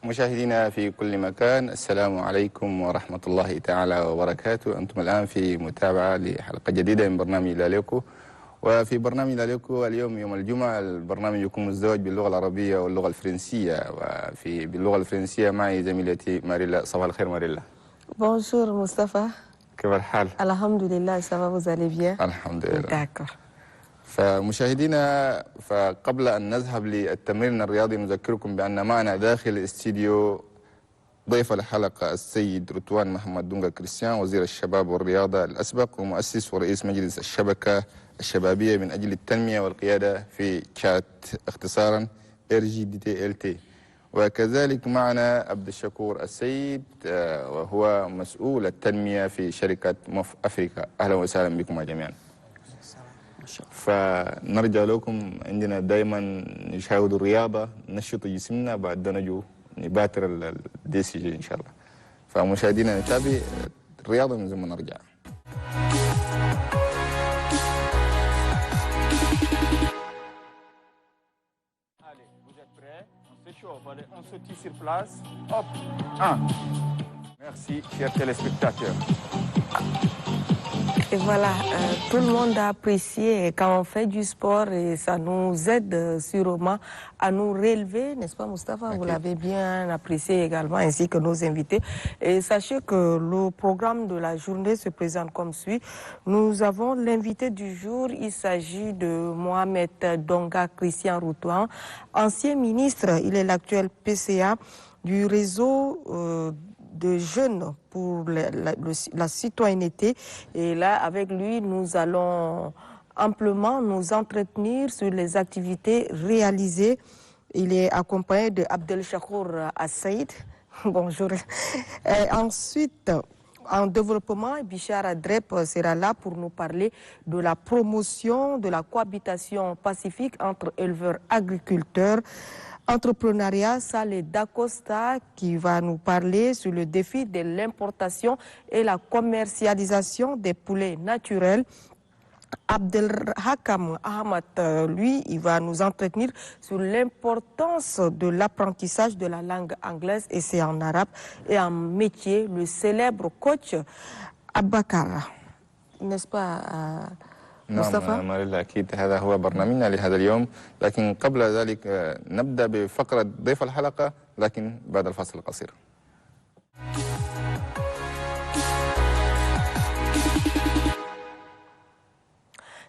مشاهدينا في كل مكان، السلام عليكم ورحمة الله تعالى وبركاته. أنتم الآن في متابعة لحلقة جديدة من برنامج لاليكو. وفي برنامج لاليكو اليوم يوم الجمعة البرنامج يكون مزدوج باللغة العربية واللغة الفرنسية، باللغة الفرنسية معي زميلتي ماريلا. صباح الخير ماريلا. Bonjour Moustapha. كيف الحال؟ Alhamdulillah, ça va, vous allez bien? الحمد لله. D'accord. فمشاهدينا، فقبل أن نذهب للتمرين الرياضي نذكركم بأن معنا داخل الاستديو ضيف الحلقة السيد رتوان محمد دونغا كريستيان، وزير الشباب والرياضة الأسبق ومؤسس ورئيس مجلس الشبكة الشبابية من أجل التنمية والقيادة في تشاد، اختصارا RGDTLT. وكذلك معنا عبد الشكور السيد، وهو مسؤول التنمية في شركة موف أفريقيا. أهلا وسهلا بكم جميعا. فنرجع لكم، عندنا دائما نشاهد الرياضة، نشط جسمنا، بعد نجو نباتر الديسي إن شاء الله. فمشاهدينا نتابع الرياضة من ثم نرجع. On saute sur place. Hop. 1. Merci, chers téléspectateurs. Et voilà, tout le monde a apprécié quand on fait du sport et ça nous aide sûrement à nous relever, n'est-ce pas Moustapha? Okay. Vous l'avez bien apprécié également, ainsi que nos invités. Et sachez que le programme de la journée se présente comme suit. Nous avons l'invité du jour, il s'agit de Mohamed Donga Christian Routouan, ancien ministre, il est l'actuel PCA du réseau de jeunes pour la citoyenneté. Et là, avec lui, nous allons amplement nous entretenir sur les activités réalisées. Il est accompagné de Abdel Chakour Assaïd. Bonjour. Ensuite, en développement, Bichar Adrep sera là pour nous parler de la promotion de la cohabitation pacifique entre éleveurs-agriculteurs. Entrepreneuriat, Saleh Dacosta qui va nous parler sur le défi de l'importation et la commercialisation des poulets naturels. Abdelhakam Ahmad, lui, il va nous entretenir sur l'importance de l'apprentissage de la langue anglaise, et c'est en arabe, et en métier, le célèbre coach Abakar. N'est-ce pas مصطفى؟ نعم ماريلا، أكيد هذا هو برنامجنا لهذا اليوم، لكن قبل ذلك نبدأ بفقرة ضيف الحلقة، لكن بعد الفاصل القصير.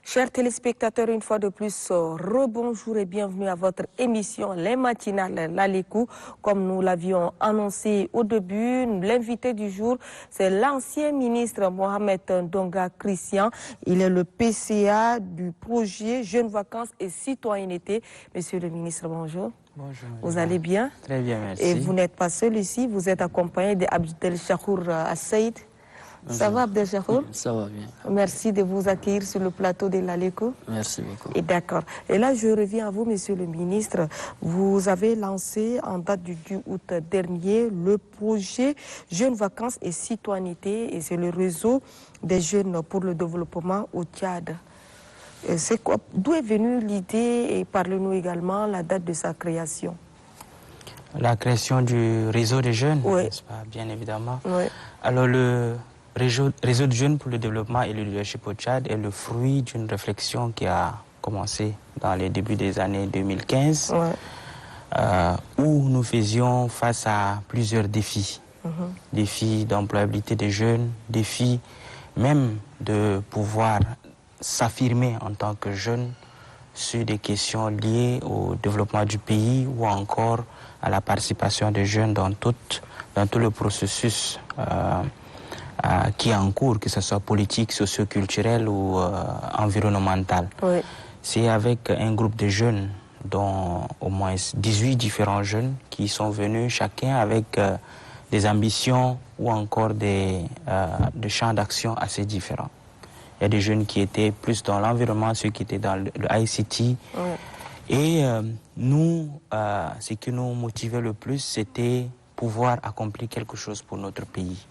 Chers téléspectateurs, une fois de plus, rebonjour et bienvenue à votre émission Les Matinales Lalikou. Comme nous l'avions annoncé au début, l'invité du jour, c'est l'ancien ministre Mohamed Donga Christian. Il est le PCA du projet Jeunes Vacances et Citoyenneté. Monsieur le ministre, bonjour. Bonjour. Vous allez bien? Très bien, merci. Et vous n'êtes pas seul ici, vous êtes accompagné d'Abdel Chakour Assaïd. Ça va, Abdel Chakour? Ça va bien. Merci de vous accueillir sur le plateau de l'Aléco. Merci beaucoup. Et d'accord. Et là, je reviens à vous, monsieur le ministre. Vous avez lancé en date du 10 août dernier le projet Jeunes Vacances et Citoyenneté, et c'est le réseau des jeunes pour le développement au Tchad. D'où est venue l'idée, et parlez-nous également la date de sa création? La création du réseau des jeunes, oui. N'est-ce pas, bien évidemment. Oui. Alors, le réseau de jeunes pour le développement et le leadership au Tchad est le fruit d'une réflexion qui a commencé dans les débuts des années 2015, où nous faisions face à plusieurs défis. Défis d'employabilité des jeunes, défis même de pouvoir s'affirmer en tant que jeune sur des questions liées au développement du pays ou encore à la participation des jeunes dans tout le processus qui est en cours, que ce soit politique, socio-culturel ou environnemental. Oui. C'est avec un groupe de jeunes, dont au moins 18 différents jeunes, qui sont venus chacun avec des ambitions ou encore des champs d'action assez différents. Il y a des jeunes qui étaient plus dans l'environnement, ceux qui étaient dans le ICT. Oui. Et nous, ce qui nous motivait le plus, c'était pouvoir accomplir quelque chose pour notre pays.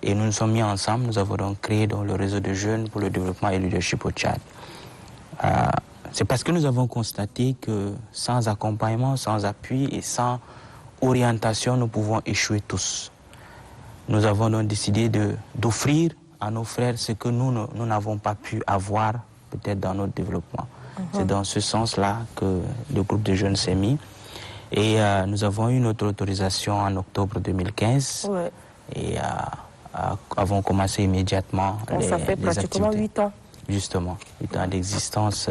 Et nous nous sommes mis ensemble, nous avons donc créé le réseau de jeunes pour le développement et le leadership au Tchad. C'est parce que nous avons constaté que sans accompagnement, sans appui et sans orientation, nous pouvons échouer tous. Nous avons donc décidé d'offrir à nos frères ce que nous n'avons pas pu avoir peut-être dans notre développement. C'est dans ce sens-là que le groupe de jeunes s'est mis. Et nous avons eu notre autorisation en octobre 2015. Ouais. Et avons commencé immédiatement ça fait pratiquement activités. 8 ans. Justement, 8 ans d'existence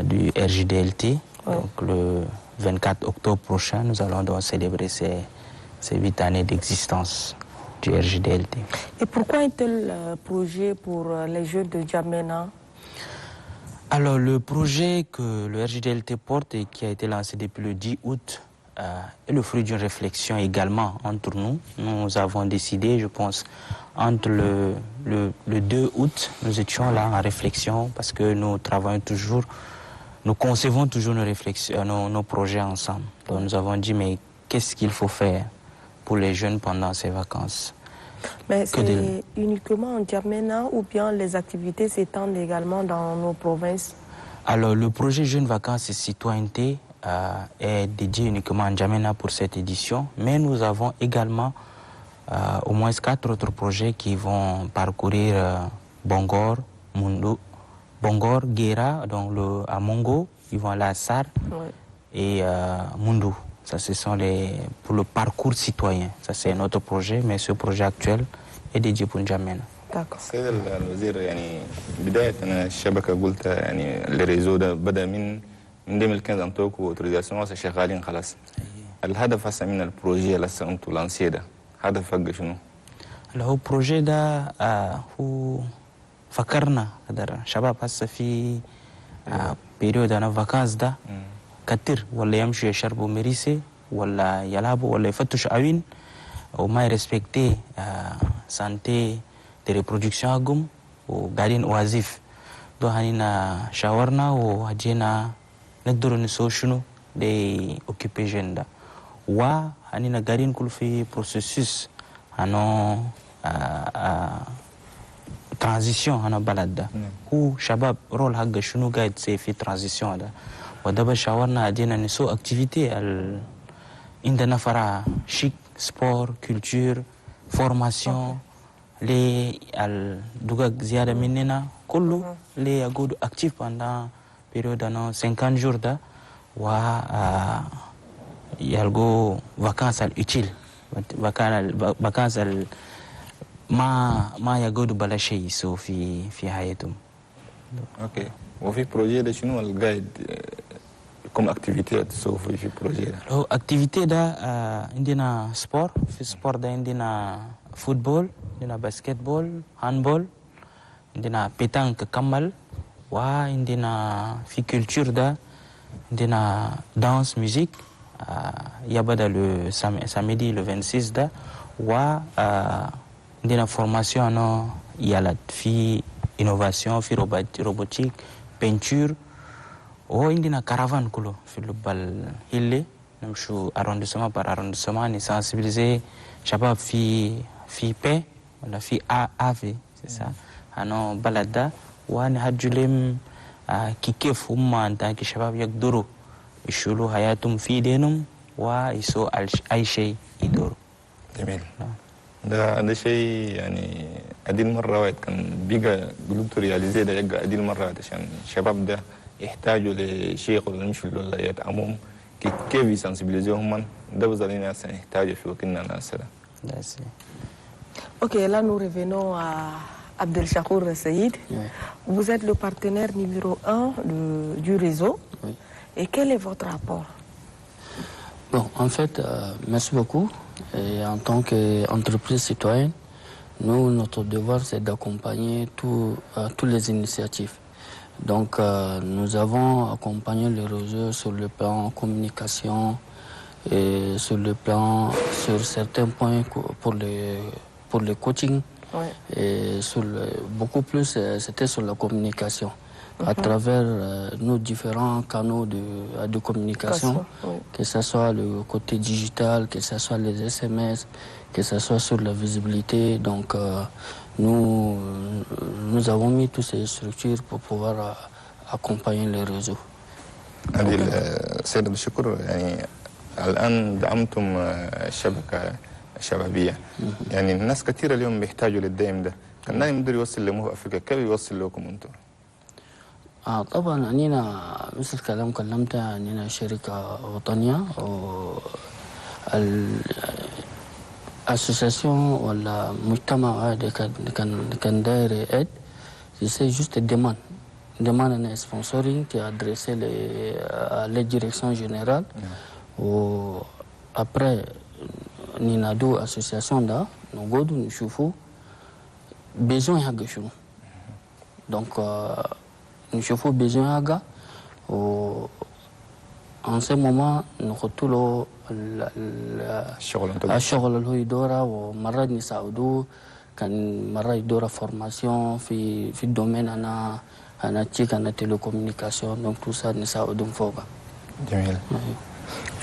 du RJDLT. Ouais. Donc le 24 octobre prochain, nous allons donc célébrer ces 8 années d'existence du RJDLT. Et pourquoi un tel projet pour les jeunes de N'Djamena? Alors le projet que le RJDLT porte et qui a été lancé depuis le 10 août est le fruit d'une réflexion également entre nous. Nous avons décidé, je pense, entre le 2 août, nous étions là en réflexion parce que nous travaillons toujours, nous concevons toujours nos réflexions, nos projets ensemble. Donc nous avons dit, mais qu'est-ce qu'il faut faire pour les jeunes pendant ces vacances? Mais c'est uniquement en N'Djamena ou bien les activités s'étendent également dans nos provinces? Alors le projet Jeunes Vacances et Citoyenneté est dédié uniquement à N'Djamena pour cette édition, mais nous avons également au moins 4 autres projets qui vont parcourir Bongor, Mundo, Bongor, Guéra, donc à Mongo, ils vont aller à Sar et Mundo. Ça, ce sont pour le parcours citoyen. Ça, c'est notre projet, mais ce projet actuel est dédié pour N'Djamena. D'accord. سيد الوزير يعني بداية الشبكة قلت يعني الريزو ده بدأ من 2015 أنتوكو اوتوريزاسيون هسه شغالين خلاص. الهدف هسه من البروجي اللي هسه أنتو لانسيه ده هدف حقه شنو؟ البروجي ده هو فكرنا قدر شباب هسه في بيريود أنا فاكانس ده كتير ولا يمشوا يشربوا مريسي ولا يلعبوا ولا يفتشوا أوين وما يرسبكتي سانتي de reproduction agum o garin oazif do hanina shawarna o hajena nadoro ni soshunu de occuper genda wa hanina garin kulfi processus ano transition ana balada hu shabab role hagga shunu guide se fi transition da wadaba shawarna hajena ni so activité al indana fara chic sport culture formation les Dougag Ziada Minena, Kolo, les Agoud actifs pendant période de 50 jours, il y a vacances utiles, vacances ma Yagoud Balaché, Sophie Hayatum. Ok. وفي projet de شنو القاعد comme activité تسوي في projet ده؟ activité ده عندنا sport، في sport ده عندنا football. Indina basketball, handball, indina pétanque kamal, wa indina fi culture da, indina danse, musique, yabada le samedi le 26 da, wa indina formation no yalat fi innovation, fi robotique, peinture, o indina caravane kulo fi le bal hille, namshu arrondissement par arrondissement ni sensibiliser shabab fi paix. On a fait AV, c'est ça. Alors, balada, ouane hadjulem kikef umma en tant que shabab yak doro. Ishulu hayatum fidenum wa iso aishay idoro. جميل. ده شيء يعني أدين مرة واحد كان بيجا قلوبته رياليزي ده يجا أدين مرة واحد عشان الشباب ده يحتاجوا لشيء ولا يمشوا ولا يتعمم كيف يسنسبيليزيهم من ده بزالين ناس يحتاجوا في وكنا ناس ده. Ok, là nous revenons à Abdelchakour Saïd. Oui. Vous êtes le partenaire numéro 1 du réseau. Oui. Et quel est votre rapport? Bon, en fait, merci beaucoup. Et en tant qu'entreprise citoyenne, notre devoir, c'est d'accompagner toutes les initiatives. Donc, nous avons accompagné le réseau sur le plan communication et sur certains points pour le coaching. Ouais. Et beaucoup plus, c'était sur la communication. À travers nos différents canaux de communication, oui. Que ce soit le côté digital, que ce soit les SMS, que ce soit sur la visibilité. Donc, nous avons mis toutes ces structures pour pouvoir accompagner les réseaux. عندي السيد عبد الشكور يعني الآن دعمتم الشبكة الشبابية. يعني الناس كثيرة اليوم بيحتاجوا للدعم ده. كان نايم يقدر يوصل لموه أفريقيا، كيف يوصل لكم أنتم؟ طبعا عندنا مثل كلام كلمت، عندنا شركة وطنية الاسوسياسيون ولا مجتمع هذا كان داير ايد. C'est juste demande un sponsoring qui est adressé à la direction générale. Après, nous avons deux associations là, nous avons besoin de choses. Donc, nous avons besoin de en ce moment, nous avons الشغل اللي هو يدوره، ومرات نساعدوه، كان مرات يدوره فورماسيون في الدومين انا تشيك انا تيليكومونيكاسيون، دونك تو سا نساعدهم فوقها. جميل.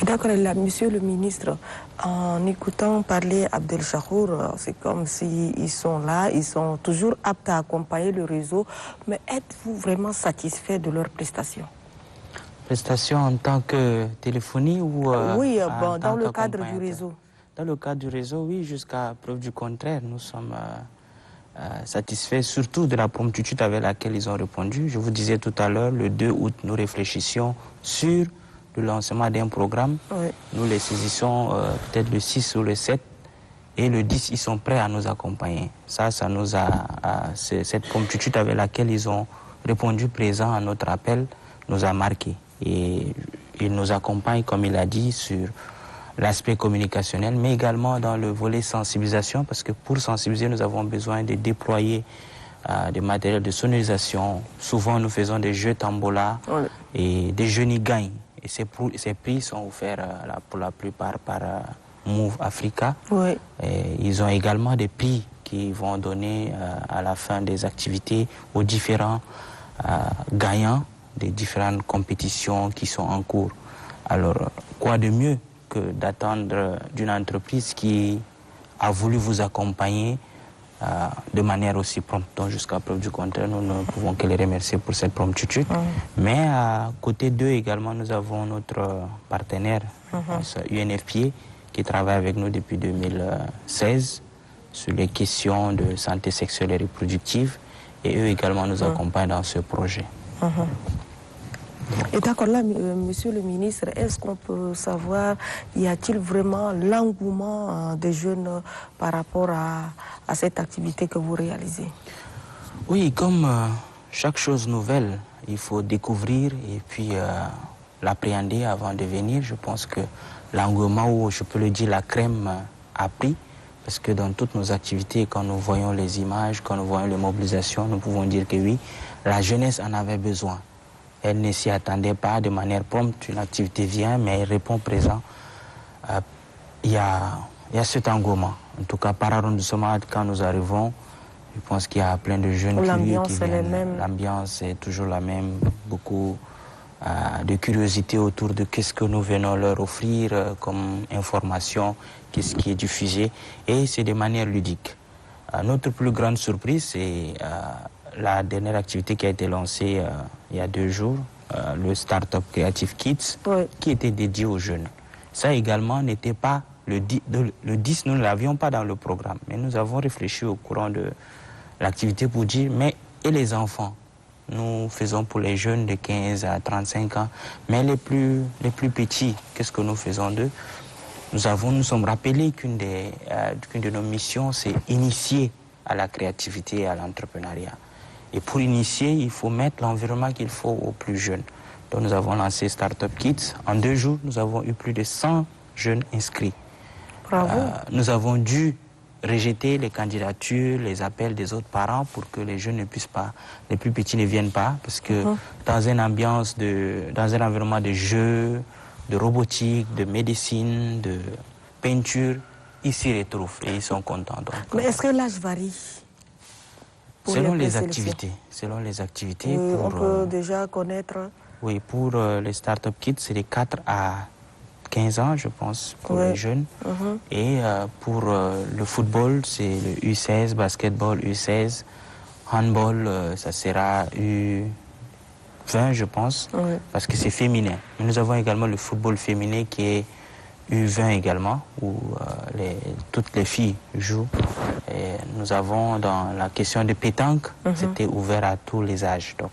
D'accord, là, monsieur le ministre, en écoutant parler Abdel Chahour, c'est comme s'ils sont là, ils sont toujours aptes à accompagner le réseau, mais êtes-vous vraiment satisfait de leurs prestations? Prestations en tant que téléphonie ou oui, bon, dans le cadre du réseau. Dans le cadre du réseau, oui, jusqu'à preuve du contraire, nous sommes satisfaits surtout de la promptitude avec laquelle ils ont répondu. Je vous disais tout à l'heure, le 2 août, nous réfléchissions sur le lancement d'un programme. Oui. Nous les saisissons peut-être le 6 ou le 7, et le 10, ils sont prêts à nous accompagner. Ça nous a... cette promptitude avec laquelle ils ont répondu présent à notre appel nous a marqué. Et il nous accompagne, comme il a dit, sur l'aspect communicationnel, mais également dans le volet sensibilisation, parce que pour sensibiliser, nous avons besoin de déployer des matériels de sonorisation. Souvent, nous faisons des jeux tambola et des jeux nigagne. Et ces prix sont offerts pour la plupart par Move Africa. Oui. Et ils ont également des prix qui vont donner à la fin des activités aux différents gagnants des différentes compétitions qui sont en cours. Alors, quoi de mieux que d'attendre d'une entreprise qui a voulu vous accompagner de manière aussi prompte. Donc, jusqu'à preuve du contraire, nous ne pouvons que les remercier pour cette promptitude. Mais à côté d'eux également, nous avons notre partenaire, UNFPA, qui travaille avec nous depuis 2016 sur les questions de santé sexuelle et reproductive. Et eux également nous accompagnent dans ce projet. Et d'accord, là, monsieur le ministre, est-ce qu'on peut savoir, y a-t-il vraiment l'engouement des jeunes par rapport à cette activité que vous réalisez? Oui, comme chaque chose nouvelle, il faut découvrir et puis l'appréhender avant de venir. Je pense que l'engouement, ou je peux le dire, la crème a pris. Parce que dans toutes nos activités, quand nous voyons les images, quand nous voyons les mobilisations, nous pouvons dire que oui, la jeunesse en avait besoin. Elle ne s'y attendait pas de manière prompte. Une activité vient, mais elle répond présent. Il y a cet engouement. En tout cas, par arrondissement, quand nous arrivons, je pense qu'il y a plein de jeunes curieux qui viennent. L'ambiance est toujours la même. Beaucoup de curiosité autour de qu'est-ce que nous venons leur offrir comme information, qu'est-ce qui est diffusé. Et c'est de manière ludique. Notre plus grande surprise, c'est la dernière activité qui a été lancée il y a 2 jours, le Startup Creative Kids, qui était dédié aux jeunes. Ça également n'était pas le 10, nous ne l'avions pas dans le programme, mais nous avons réfléchi au courant de l'activité pour dire, mais et les enfants? Nous faisons pour les jeunes de 15 à 35 ans, mais les plus petits, qu'est-ce que nous faisons d'eux? Nous sommes rappelés qu'une de nos missions, c'est initier à la créativité et à l'entrepreneuriat. Et pour initier, il faut mettre l'environnement qu'il faut aux plus jeunes. Donc nous avons lancé Startup Kids. En 2 jours, nous avons eu plus de 100 jeunes inscrits. Bravo. Nous avons dû rejeter les candidatures, les appels des autres parents pour que les jeunes ne puissent pas, les plus petits ne viennent pas, parce que dans un environnement de jeux, de robotique, de médecine, de peinture, ils s'y retrouvent et ils sont contents. Donc, mais est-ce que l'âge varie? Selon les activités. Selon les activités. On peut déjà connaître. Oui, pour les Startup Kids, c'est de 4 à 15 ans, je pense, pour les jeunes. Et pour le football, c'est le U16, basketball U16, handball, ça sera U20, je pense, parce que c'est féminin. Mais nous avons également le football féminin qui est U20 également, où toutes les filles jouent. Et nous avons dans la question de pétanque, c'était ouvert à tous les âges. Donc,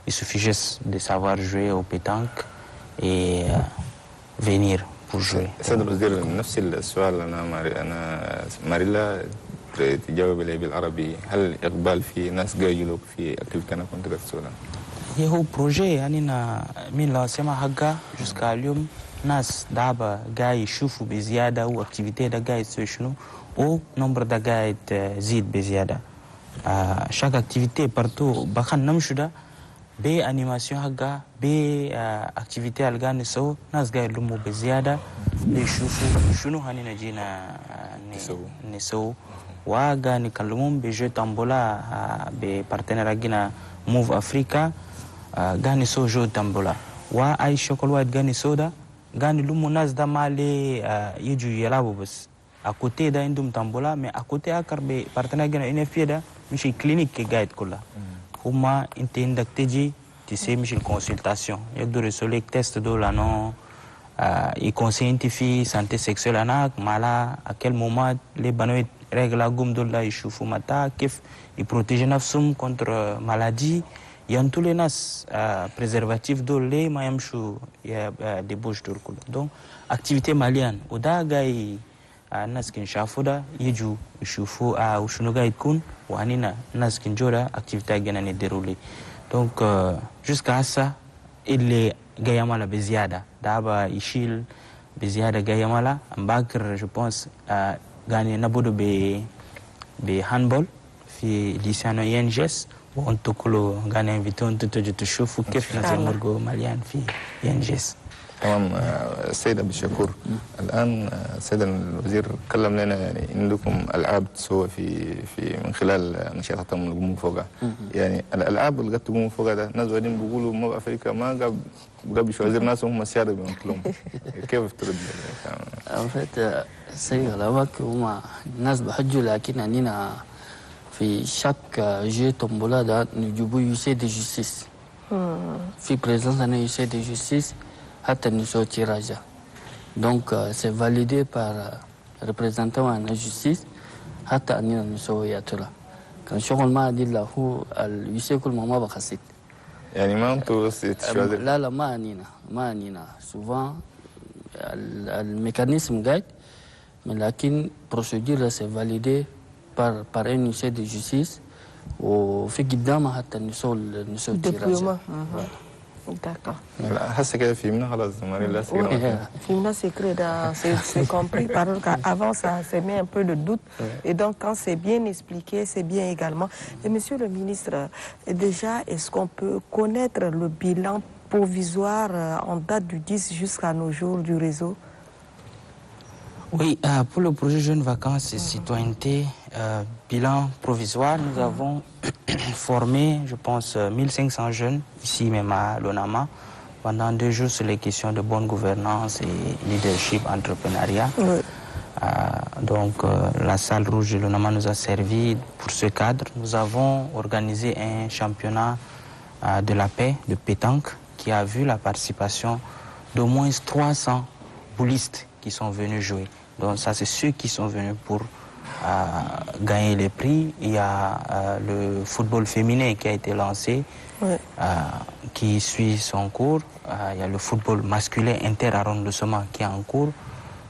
il suffit juste de savoir jouer au pétanque et venir pour jouer. سيد الوزير نفس السؤال أنا ماريلا تجاوب لي بالعربي هل إقبال في ناس جايلوك في أكتيفيتي أنا كنت السودان؟ هو بروجي يعني من لانسيما حقا jusqu'à اليوم ناس دابا جاي يشوفوا بزيادة واكتيفيتي ده جاي يسوي شنو و نمبر ده جاي تزيد بزيادة. chaque activité partout بخان نمشو ده بأنيماسيون حقا بأكتيفيتي الجا نسو ناس جاي لمو بزيادة ليشوفوا شنو هني نجينا نسو وجا نكلمهم بجو تامبولا ببارتنر جينا موف أفريقيا gani so jo tambola wa ai shokol white gani soda gani lumu nas da male yeju yelabo bas à côté da indum tambola mais à côté akarbe partenaire gana une fieda michi clinique ke guide kula huma inte indakteji ti se michi consultation yagdo resole test do la non et conseil scientifique santé sexuelle anak mala à quel moment les banoit règle gum do la ishufu mata kif et protéger nafsum contre maladie yan tous les nas préservatifs do le mayamshu ya débauche do kula donc activité malienne oda gai nas kin shafuda yeju shufu ushunuga ikun wanina nas kin jora activité gana ne déroulé donc jusqu'à ça il est gayamala beziada daba ishil beziada gayamala ambakr je pense gagné nabodo be handball fi lycéano INGS وانتو كلو غانا انفيتون تجي تشوفوا كيف نزمرجو مليان في ينجز. تمام. السيد أبو شكور الآن السيد الوزير تكلم لنا يعني عندكم ألعاب تسوى في من خلال نشاطاتهم اللي يقوموا فوقها. يعني الألعاب اللي قد تقوموا فوقها ده ناس بعدين بيقولوا ما أفريقيا ما قبل شو وزير ناس هم السيادة بيمثلون. كيف ترد؟ En fait, c'est là-bas que الناس بحجوا لكن عندنا في chaque jeu tombola da nujubu huissier de justice. في présence d'un huissier de justice hatta nous tirage. Donc c'est validé par représentant en justice hatta nous yatura. Quand شغل dit là هو الhuissier كل ما بخسيت. يعني ما أنتوا لا ما أنينا souvent الميكانيزم قاعد لكن procédure c'est validé par un huissier de justice وفي قدامها حتى نسول تيراجة. D'accord. هسه كده فهمنا خلاص ماريلا Fimna c'est compris parce qu'avant ça met un peu de doute et donc quand c'est bien expliqué c'est bien également. Et monsieur le ministre, déjà est-ce qu'on peut connaître le bilan provisoire en date du 10 jusqu'à nos jours du réseau? Oui, pour le projet Jeunes Vacances et Citoyenneté, bilan provisoire, nous avons formé, je pense, 1500 jeunes, ici même à l'ONAMA, pendant 2 jours sur les questions de bonne gouvernance et leadership, entrepreneuriat. Oui. Donc, la salle rouge de l'ONAMA nous a servi pour ce cadre. Nous avons organisé un championnat de la paix, de pétanque, qui a vu la participation d'au moins 300 boulistes qui sont venus jouer. Donc ça, c'est ceux qui sont venus pour gagner les prix. Il y a le football féminin qui a été lancé, oui. Qui suit son cours. Il y a le football masculin inter-arrondissement qui est en cours.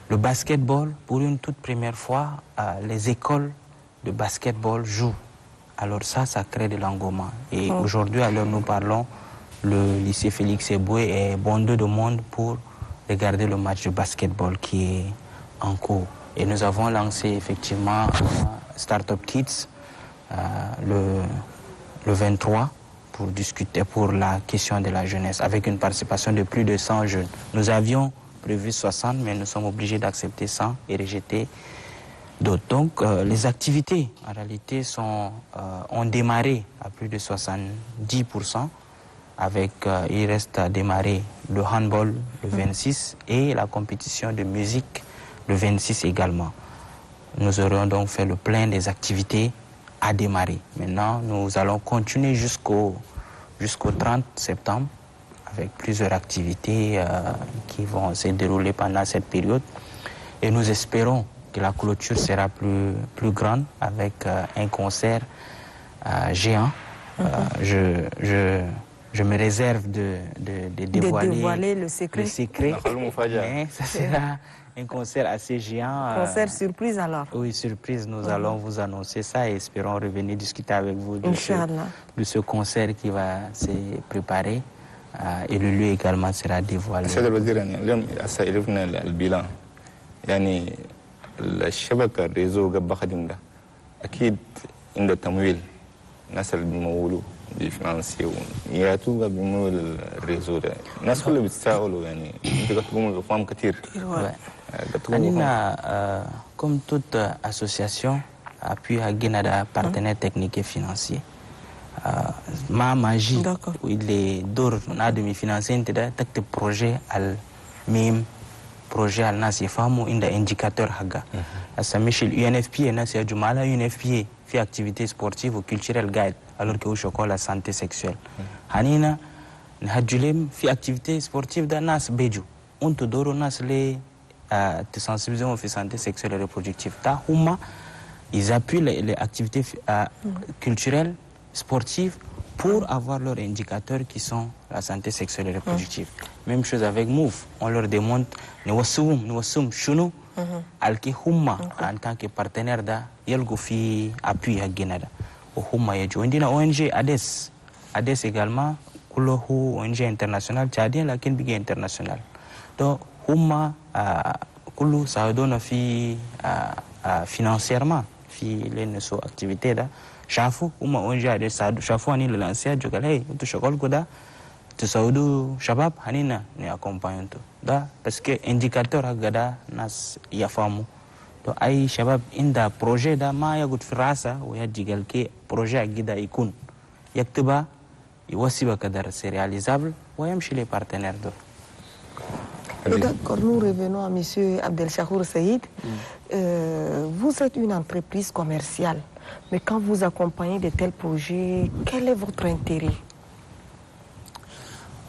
Le basketball, pour une toute première fois, les écoles de basketball jouent. Alors ça crée de l'engouement. Et aujourd'hui, alors nous parlons, le lycée Félix Eboué est bondé de monde pour regarder le match de basketball qui est en cours. Et nous avons lancé effectivement Startup Kids le 23 pour discuter pour la question de la jeunesse avec une participation de plus de 100 jeunes. Nous avions prévu 60 mais nous sommes obligés d'accepter 100 et rejeter d'autres. Donc les activités en réalité ont démarré à plus de 70%. Avec, il reste à démarrer le handball le 26 et la compétition de musique le 26 également. Nous aurons donc fait le plein des activités à démarrer. Maintenant, nous allons continuer jusqu'au 30 septembre avec plusieurs activités qui vont se dérouler pendant cette période. Et nous espérons que la clôture sera plus grande avec un concert géant. Je me réserve de dévoiler le secret. Mais ça sera un concert assez géant. Concert surprise alors. Oui, surprise. Nous allons vous annoncer ça et espérons revenir discuter avec vous de ce concert qui va se préparer. Et le lieu également sera dévoilé. سيد الوزير يعني اليوم سيعرفنا البلان يعني الشبكة الريزو قبل خدم ده أكيد عنده تمويل الناس اللي بيمولوا بيفنانسيو ياتوا بيمول الريزو ده الناس كلها بتساءلوا يعني انت قد تقوم كثير. Comme toute association, appui à Guinada, partenaire technique et financier. Ma magie, il est d'or, on a demi-financé, un projet al mim, projet al nasi famu, il a indicateur haga. Ça Michel UNFPA, nasi adjumala UNFPA, fait activité sportive ou culturelle guide, alors que au chocolat la santé sexuelle. Hanina, n'hadjulem fait activité sportive dans nas beju. On te doro nas les te sensibiliser au fait santé sexuelle et reproductive. Ta huma, ils appuient les activités culturelles sportifs pour avoir leurs indicateurs qui sont la santé sexuelle et reproductive. Même chose avec Move, on leur demande nous sommes chounou alki humma en tant que partenaire da yelgo fi appui à Guinada. Au humma yejo indina ONG ADES également kulo hu ONG international tchadien la ken big international. Donc humma kulu ça donne fi financièrement fi les so activités da Chafu, uma ONG ADES chafu ani le lancer jogal hey tu chokol goda tu saudu shabab hanina ni accompagne to da parce que indicateur agada nas ya famu to ai shabab inda projet da ma ya gut firasa wa ya jigal ke projet agida ikun yaktuba iwasiba kadar c'est réalisable wa yamshi les partenaires do. D'accord, nous revenons à M. Abdelchakour Saïd. Vous êtes une entreprise commerciale, mais quand vous accompagnez de tels projets, quel est votre intérêt?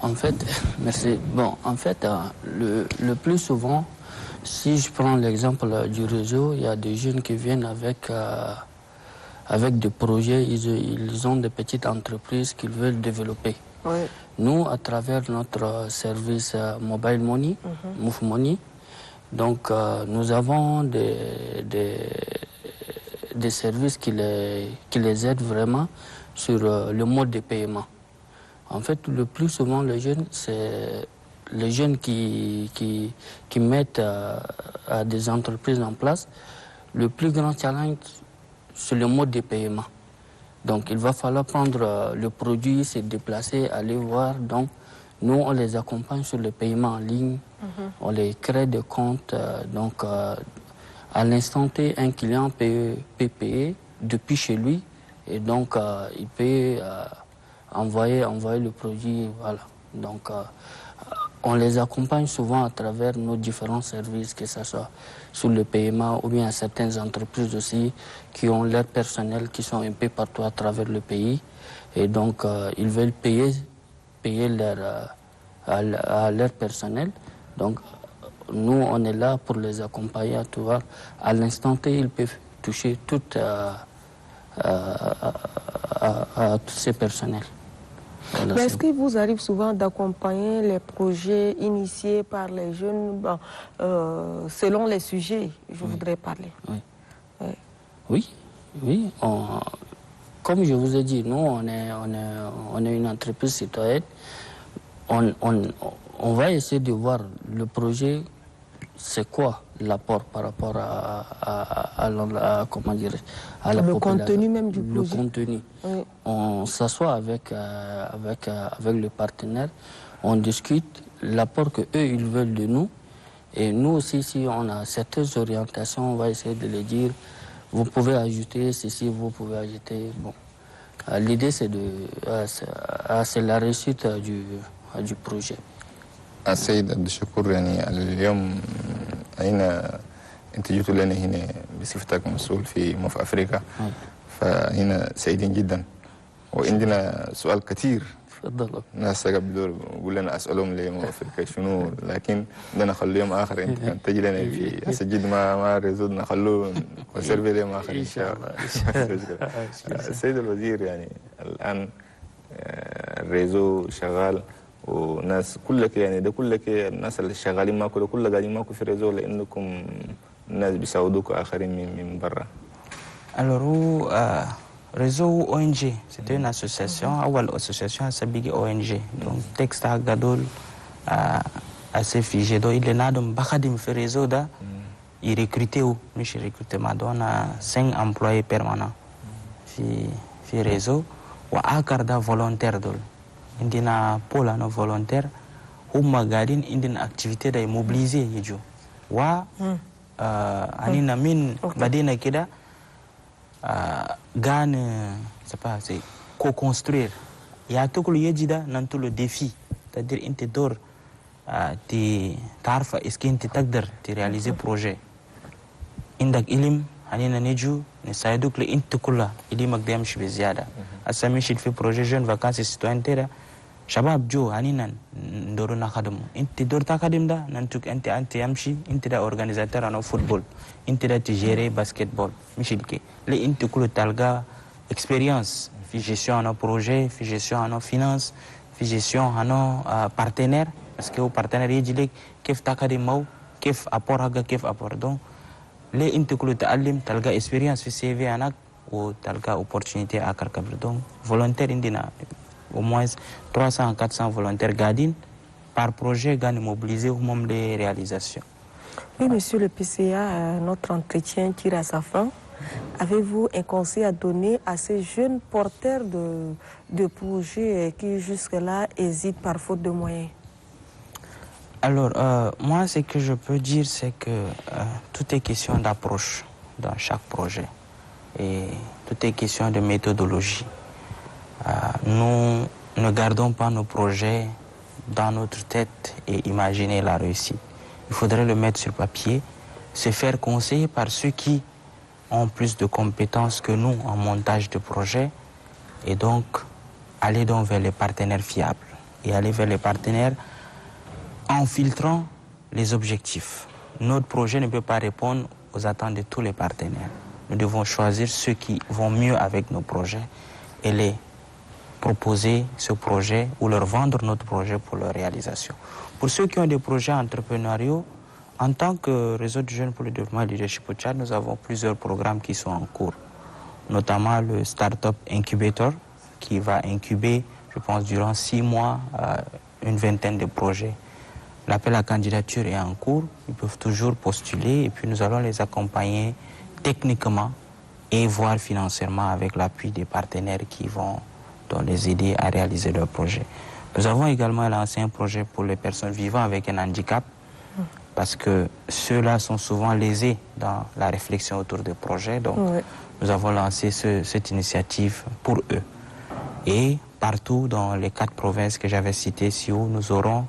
En fait, merci. Bon, en fait, le plus souvent, si je prends l'exemple du réseau, il y a des jeunes qui viennent avec des projets, ils ont des petites entreprises qu'ils veulent développer. Oui. Nous, à travers notre service Mobile Money, Move Money, donc nous avons des services qui les aident vraiment sur le mode de paiement. En fait, le plus souvent, les jeunes, c'est les jeunes qui mettent à des entreprises en place. Le plus grand challenge, c'est le mode de paiement. Donc, il va falloir prendre le produit, se déplacer, aller voir. Donc, nous, on les accompagne sur le paiement en ligne. On les crée des comptes. Donc, à l'instant T, un client peut payer depuis chez lui. Et donc, il peut envoyer le produit. Voilà. Donc, on les accompagne souvent à travers nos différents services, que ce soit sur le paiement ou bien à certaines entreprises aussi qui ont leur personnel qui sont un peu partout à travers le pays. Et donc, ils veulent payer à leur personnel. Donc, nous, on est là pour les accompagner à tout voir. À l'instant T, ils peuvent toucher tous ces personnels. Voilà. Mais est-ce qu'il vous arrive souvent d'accompagner les projets initiés par les jeunes selon les sujets, je voudrais parler? Oui. Comme je vous ai dit, nous, on est une entreprise citoyenne. On va essayer de voir le projet, c'est quoi l'apport par rapport comment dire, à la le population. Contenu même du projet. Le contenu. Oui. On s'assoit avec le partenaire, on discute l'apport qu'eux ils veulent de nous. Et nous aussi, si on a certaines orientations, on va essayer de les dire. Vous pouvez ajouter ceci, vous pouvez ajouter. Bon, l'idée c'est la réussite du projet. السيد عبد الشكور يعني اليوم أين أنت جئت لنا هنا بصفتك مسؤول في موف أفريقيا فهنا سعيدين جدا وعندنا سؤال كثير تفضلوا. الناس قبل بقول لنا اسالهم ليه ما افريقيا شنو، لكن ده نخليهم اخر. انت كان تجي لنا في اسجد ما ريزود نخلوه وسيرفي لهم اخر ان شاء الله. السيد الوزير، يعني الان الريزو شغال وناس كلك، يعني ده كلك الناس اللي شغالين معكم كلها قاعدين معكم في ريزو، لانكم الناس بيساعدوكم اخرين من برا؟ Alors, réseau ONG, c'était une association, une association à Sabigi ONG. Donc, texte à Gadol, assez figé. Donc, il est là, donc, Bakadim fait réseau, il recrutait où? Nous, je recrutais, on a 5 employés permanents. Fi réseau, ou à Karda volontaire, donc. Il y a un volontaire, ou Magadine, il y a une activité d'immobiliser, il y a. Wa, Anina Min, Badina Kida, gagne, c'est pas, c'est co-construire. Il y a tout le défi, c'est-à-dire que tu dors, tu tarfa, est-ce que tu t'agder, tu réalises le projet. Indak ilim, anina neju, ne saïdouk le intukula, ilim agdem shbeziada. Asami shit fait projet jeune vacances citoyenneté, shabab jo, anina ndoro nakadum. Inti dor takadum da, nantuk anti yamshi, inti da organisateur en football, inti da tu gérer basketball, michilke. Le intukulu talga expérience, fi gestion en projet, fi gestion en finance, fi gestion en partenaire, parce que au partenaire yedilek, kef takadim mau, kef apport haga, kef apport donc. Les intukulu ta'allim talga expérience fi CV anak ou talga opportunité à Karkabr. Donc volontaire indina au moins 300 400 volontaires gadin par projet gagne mobiliser au moment des réalisations. Oui, monsieur le PCA, notre entretien tire à sa fin. Avez-vous un conseil à donner à ces jeunes porteurs de projets qui jusque-là hésitent par faute de moyens? Alors, moi, ce que je peux dire, c'est que tout est question d'approche dans chaque projet. Et tout est question de méthodologie. Nous ne gardons pas nos projets dans notre tête et imaginer la réussite. Il faudrait le mettre sur papier, se faire conseiller par ceux qui ont plus de compétences que nous en montage de projets et donc aller donc vers les partenaires fiables et aller vers les partenaires en filtrant les objectifs. Notre projet ne peut pas répondre aux attentes de tous les partenaires. Nous devons choisir ceux qui vont mieux avec nos projets et les proposer ce projet ou leur vendre notre projet pour leur réalisation. Pour ceux qui ont des projets entrepreneuriaux, en tant que réseau de jeunes pour le développement et le leadership au Tchad, nous avons plusieurs programmes qui sont en cours, notamment le Startup Incubator qui va incuber, je pense, durant 6 mois, une vingtaine de projets. L'appel à candidature est en cours, ils peuvent toujours postuler et puis nous allons les accompagner techniquement et voire financièrement avec l'appui des partenaires qui vont donc, les aider à réaliser leurs projets. Nous avons également lancé un projet pour les personnes vivant avec un handicap parce que ceux-là sont souvent lésés dans la réflexion autour des projets. Donc nous avons lancé cette initiative pour eux. Et partout dans les 4 provinces que j'avais citées, si où nous aurons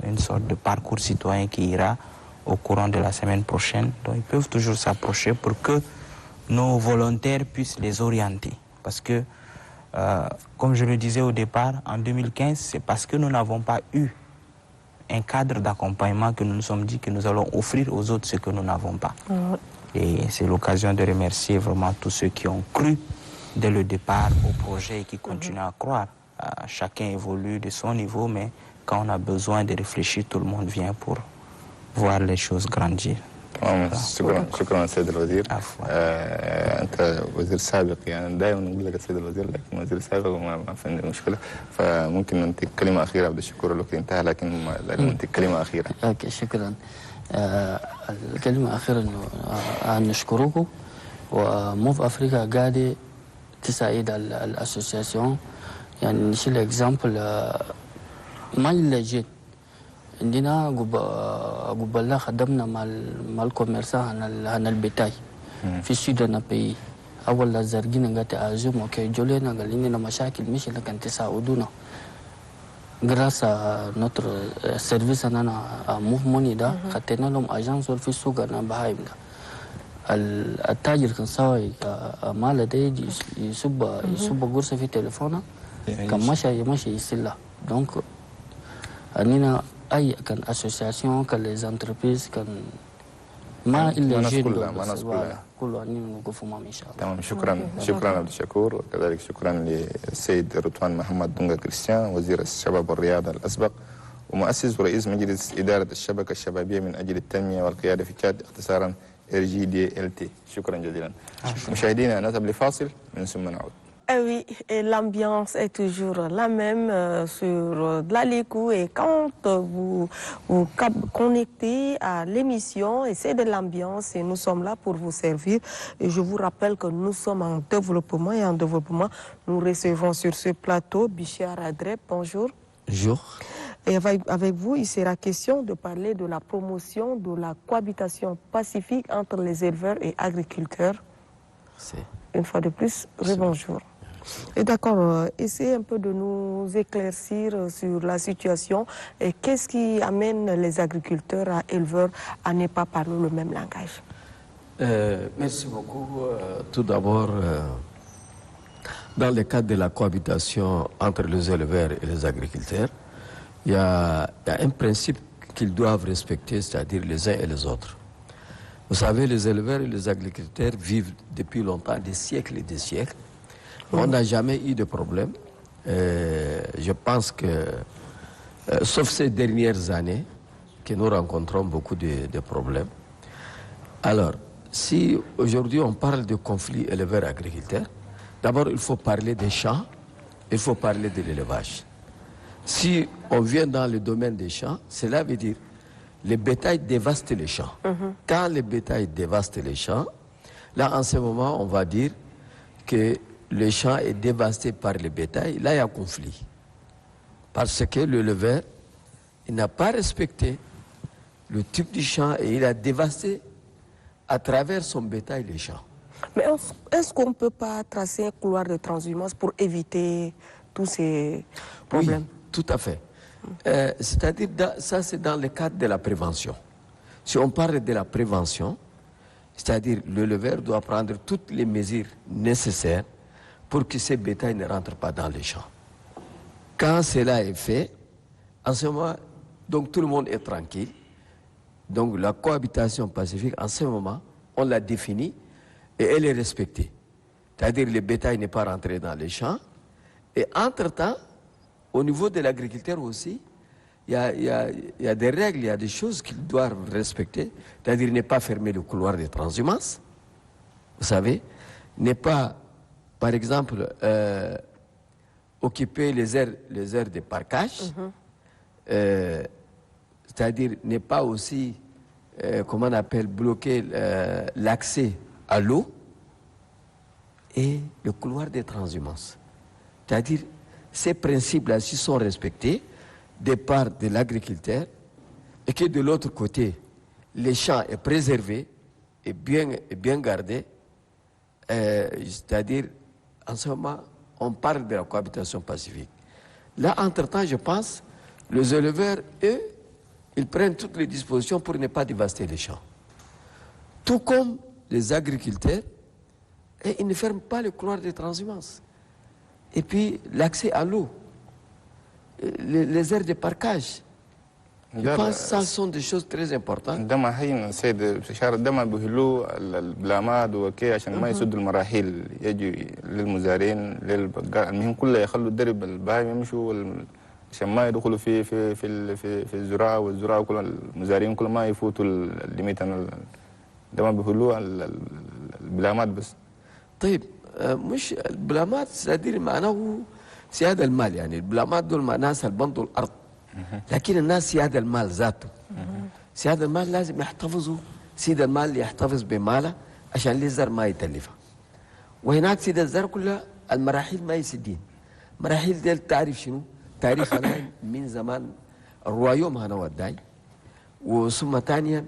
une sorte de parcours citoyen qui ira au courant de la semaine prochaine. Donc ils peuvent toujours s'approcher pour que nos volontaires puissent les orienter. Parce que, comme je le disais au départ, en 2015, c'est parce que nous n'avons pas eu un cadre d'accompagnement que nous nous sommes dit que nous allons offrir aux autres ce que nous n'avons pas. Et c'est l'occasion de remercier vraiment tous ceux qui ont cru dès le départ au projet et qui continuent à croire. Chacun évolue de son niveau, mais quand on a besoin de réfléchir, tout le monde vient pour voir les choses grandir. شكرا سيد الوزير. انت وزير سابق، يعني دائما نقول لك السيد الوزير لكن وزير سابق وما في عندي مشكله، فممكن ننتهي كلمه اخيره. بدي الشكر الوقت انتهى لكن ننتهي كلمه اخيره. اوكي شكرا. الكلمه الاخيره انه نشكركم، وموف افريقيا قاعده تساعد الاسوسياسيون. يعني نشيل اكزامبل ما اللي جيت عندنا قبل لا خدمنا مع الكوميرسان عن البتاي في السودان بي اول الزرقين قالت ازوم اوكي جولينا قال لنا مشاكل مش اللي كانت تساعدونا جراس نوتر سيرفيس انا موف موني ده خدنا لهم اجانس في السوق انا بهايم ده التاجر كان ساوي مال ده يسب قرصه في تليفونه كان ماشي يسلا دونك أنينا أي كان أسوسياسيون كان les entreprises كان ما إلا جين كله أنينا نوقفوا معهم إن شاء الله. تمام، شكرا عبد الشكور، وكذلك شكرا للسيد رضوان محمد دونغا كريستيان وزير الشباب والرياضة الأسبق ومؤسس ورئيس مجلس إدارة الشبكة الشبابية من أجل التنمية والقيادة في تشاد، اختصارا RJDLT. شكرا جزيلا. مشاهدينا نذهب لفاصل من ثم نعود. Ah oui, et l'ambiance est toujours la même sur Dlalikou, et quand vous connectez à l'émission, et c'est de l'ambiance et nous sommes là pour vous servir. Et je vous rappelle que nous sommes en développement, et en développement, nous recevons sur ce plateau Bichar Adrep. Bonjour. Bonjour. Et avec vous, il sera question de parler de la promotion de la cohabitation pacifique entre les éleveurs et agriculteurs. Une fois de plus, bonjour. Et d'accord, essayez un peu de nous éclaircir sur la situation et qu'est-ce qui amène les agriculteurs et éleveurs à ne pas parler le même langage. Merci beaucoup. Tout d'abord, dans le cadre de la cohabitation entre les éleveurs et les agriculteurs, il y a un principe qu'ils doivent respecter, c'est-à-dire les uns et les autres. Vous savez, les éleveurs et les agriculteurs vivent depuis longtemps, des siècles et des siècles. On n'a jamais eu de problème. Je pense que, sauf ces dernières années, que nous rencontrons beaucoup de problèmes. Alors, si aujourd'hui on parle de conflit éleveur-agriculteur, d'abord il faut parler des champs, il faut parler de l'élevage. Si on vient dans le domaine des champs, cela veut dire le bétail dévaste les champs. Quand le bétail dévaste les champs, là en ce moment on va dire que le champ est dévasté par le bétail, là il y a conflit. Parce que l'éleveur, il n'a pas respecté le type du champ et il a dévasté à travers son bétail les champs. Mais est-ce qu'on ne peut pas tracer un couloir de transhumance pour éviter tous ces problèmes? Oui, tout à fait. C'est-à-dire, ça c'est dans le cadre de la prévention. Si on parle de la prévention, c'est-à-dire l'éleveur doit prendre toutes les mesures nécessaires pour que ces bétails ne rentrent pas dans les champs. Quand cela est fait, en ce moment, donc tout le monde est tranquille. Donc la cohabitation pacifique, en ce moment, on l'a définie et elle est respectée. C'est-à-dire que le bétail n'est pas rentré dans les champs. Et entre-temps, au niveau de l'agriculteur aussi, il y a des règles, il y a des choses qu'ils doivent respecter. C'est-à-dire ne pas fermer le couloir de transhumance. Vous savez, ne pas, par exemple, occuper les aires de parcage. C'est-à-dire ne pas aussi, comment on appelle, bloquer l'accès à l'eau et le couloir de transhumance. C'est-à-dire, ces principes-là, s'ils sont respectés, de part de l'agriculteur, et que de l'autre côté, les champs est préservé et bien gardé, c'est-à-dire, en ce moment, on parle de la cohabitation pacifique. Là, entre-temps, je pense, les éleveurs, eux, ils prennent toutes les dispositions pour ne pas dévaster les champs. Tout comme les agriculteurs, et ils ne ferment pas le couloir de transhumance. Et puis, l'accès à l'eau, les aires de parcage. Je pense que ça sont des choses très importantes. دم حين سيد شهر الدم بهلو البلامات وكي عشان ما يسدوا المراحل يجوا للمزارعين للبقال المهم كله يخلوا الدرب البهايم يمشوا عشان ما يدخلوا في الزراعه والزراعه كل المزارعين كل ما يفوتوا الليميت دم بهلو البلامات بس. طيب مش البلامات سادير معناه سيادة المال يعني البلامات دول معناها سلبندوا الأرض لكن الناس سيادة المال ذاته سيادة المال لازم يحتفظوا سيد المال يحتفظ بماله عشان للزر ما يتلفها وهناك سيد الزر كلها المراحل ما يسدين مراحل ديل تعرف شنو تاريخ من زمان الروايوم هنا وداي وثم ثانيا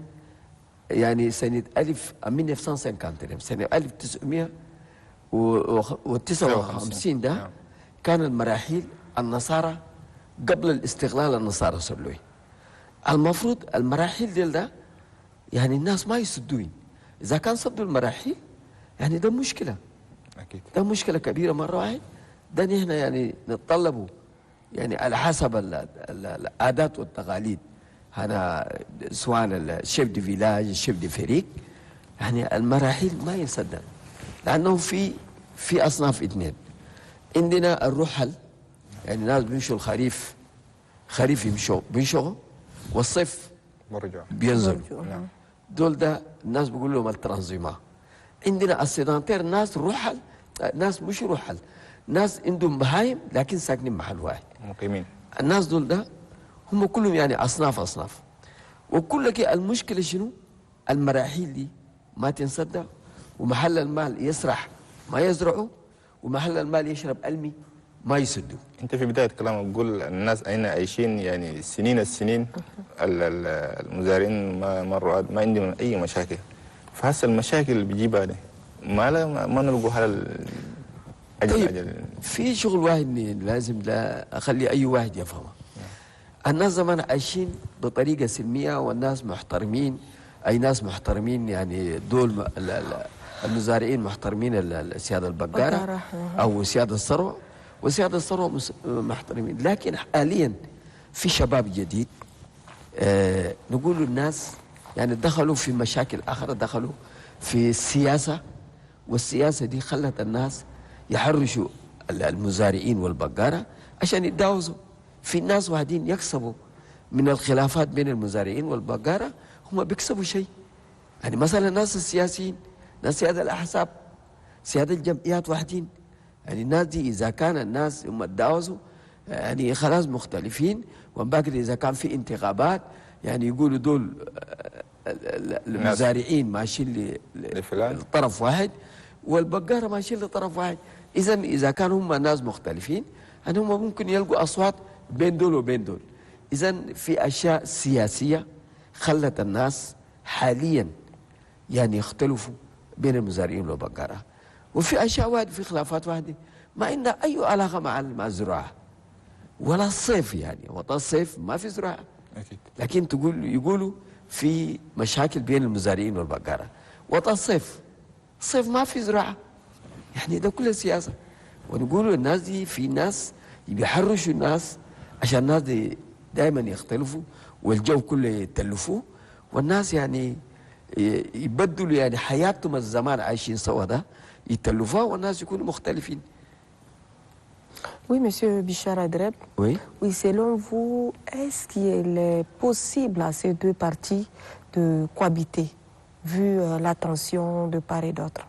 يعني سنة 1950 سنة 1959 ده كان المراحل النصارى قبل الاستغلال النصارى سلوي المفروض المراحل ديل ده يعني الناس ما يسدوين إذا كان سدوا المراحل يعني ده مشكلة أكيد ده مشكلة كبيرة مرة واحد ده نحن يعني نتطلبه يعني على حسب العادات والتقاليد. أنا سواء الشيف دي فيلاج الشيف دي فريق، يعني المراحل ما ينسدن، لأنه في أصناف اثنين. عندنا الرحل، يعني ناس بيمشوا الخريف، خريف بيمشوا والصيف برجع بينزلوا. نعم. دول ده الناس بيقول لهم الترانزيما. عندنا السيدانتير ناس رحل، ناس مش رحل، ناس عندهم بهايم لكن ساكنين محل واحد، مقيمين. الناس دول ده هم كلهم يعني أصناف. وكل كده المشكلة شنو؟ المراحل دي ما تنسد، ومحل المال يسرح ما يزرعه، ومحل المال يشرب ألمي ما يسدوا. انت في بدايه كلامك بتقول الناس اين عايشين يعني السنين المزارعين ما عندهم اي مشاكل. فهسه المشاكل اللي بيجيبها دي ما نلقوا حل طيب في شغل واحد لازم لا اخلي اي واحد يفهمه. الناس زمان عايشين بطريقه سلميه والناس محترمين، اي ناس محترمين يعني دول المزارعين محترمين السياده البقاره او سياده الثروه، وسياده الثروه محترمين. لكن حاليا في شباب جديد نقول الناس يعني دخلوا في مشاكل اخرى، دخلوا في السياسه، والسياسه دي خلت الناس يحرشوا المزارعين والبقاره عشان يتجاوزوا. في ناس واحدين يكسبوا من الخلافات بين المزارعين والبقاره، هم بيكسبوا شيء. يعني مثلا الناس السياسيين، ناس سيادة الأحزاب، سيادة الجمعيات واحدين، يعني الناس دي إذا كان الناس هم تجاوزوا يعني خلاص مختلفين، وباقي إذا كان في انتخابات يعني يقولوا دول المزارعين ماشيين لطرف واحد والبقارة ماشيين لطرف واحد. إذا كانوا هم ناس مختلفين يعني هم ممكن يلقوا أصوات بين دول وبين دول. إذا في أشياء سياسية خلت الناس حاليا يعني يختلفوا بين المزارعين والبقارة، وفي أشياء واحدة، في خلافات واحدة ما عندها أي علاقة مع الزراعة ولا الصيف. يعني وقت الصيف ما في زراعة أكيد. لكن يقولوا في مشاكل بين المزارعين والبقارة. وقت الصيف ما في زراعة، يعني ده كله سياسة. ونقولوا الناس دي في ناس بيحرشوا الناس عشان الناس دي دائما يختلفوا والجو كله يتلفوه، والناس يعني يبدلوا يعني حياتهم الزمان عايشين سوا ده يتلفوها والناس يكونوا مختلفين. Oui, Monsieur Bichar Adreb. Oui. Oui, selon vous, est-ce qu'il est possible à ces deux parties de cohabiter, vu la tension de part et d'autre?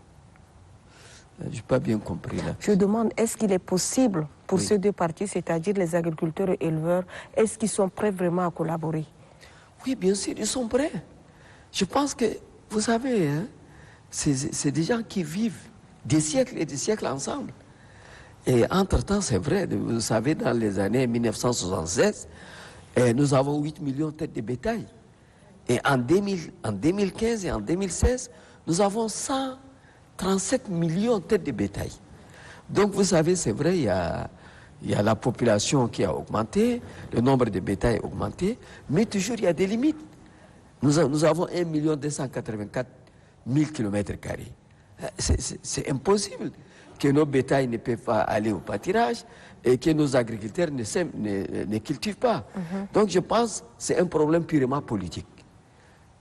Je n'ai pas bien compris là. Je demande, est-ce qu'il est possible pour ces deux parties, c'est-à-dire les agriculteurs et éleveurs, est-ce qu'ils sont prêts vraiment à collaborer? Oui, bien sûr, ils sont prêts. Je pense que, vous savez, hein, c'est des gens qui vivent des siècles et des siècles ensemble. Et entre-temps, c'est vrai, vous savez, dans les années 1976, nous avons 8 millions de têtes de bétail. Et en 2015 et en 2016, nous avons 137 millions de têtes de bétail. Donc, vous savez, c'est vrai, il y a la population qui a augmenté, le nombre de bétail a augmenté, mais toujours il y a des limites. Nous avons 1 284 000 km². C'est impossible que nos bétails ne peuvent pas aller au pâturage et que nos agriculteurs ne cultivent pas. Donc je pense que c'est un problème purement politique.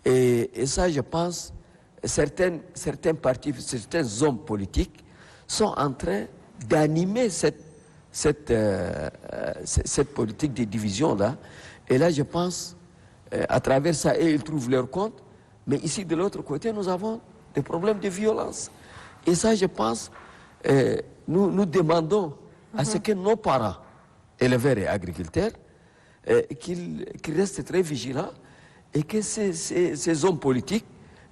Et ça, je pense, certains partis, certains hommes politiques sont en train d'animer cette politique de division-là. Et là, je pense, à travers ça, ils trouvent leur compte. Mais ici, de l'autre côté, nous avons des problèmes de violence. Et ça, je pense, nous demandons à ce que nos parents, éleveurs et agriculteurs, qu'ils restent très vigilants et que ces hommes politiques,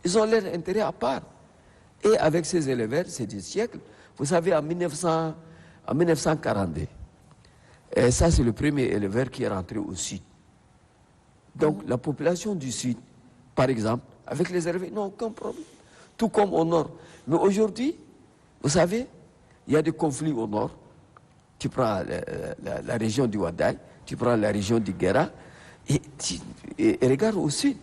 ils ont leur intérêt à part. Et avec ces éleveurs, c'est des siècles. Vous savez, en 1942, ça c'est le premier éleveur qui est rentré au Sud. Donc la population du Sud, par exemple, avec les éleveurs, n'ont aucun problème. Tout comme au Nord. Mais aujourd'hui, vous savez, il y a des conflits au Nord. Tu prends la région du Wadaï, tu prends la région du Guéra, et regarde au Sud,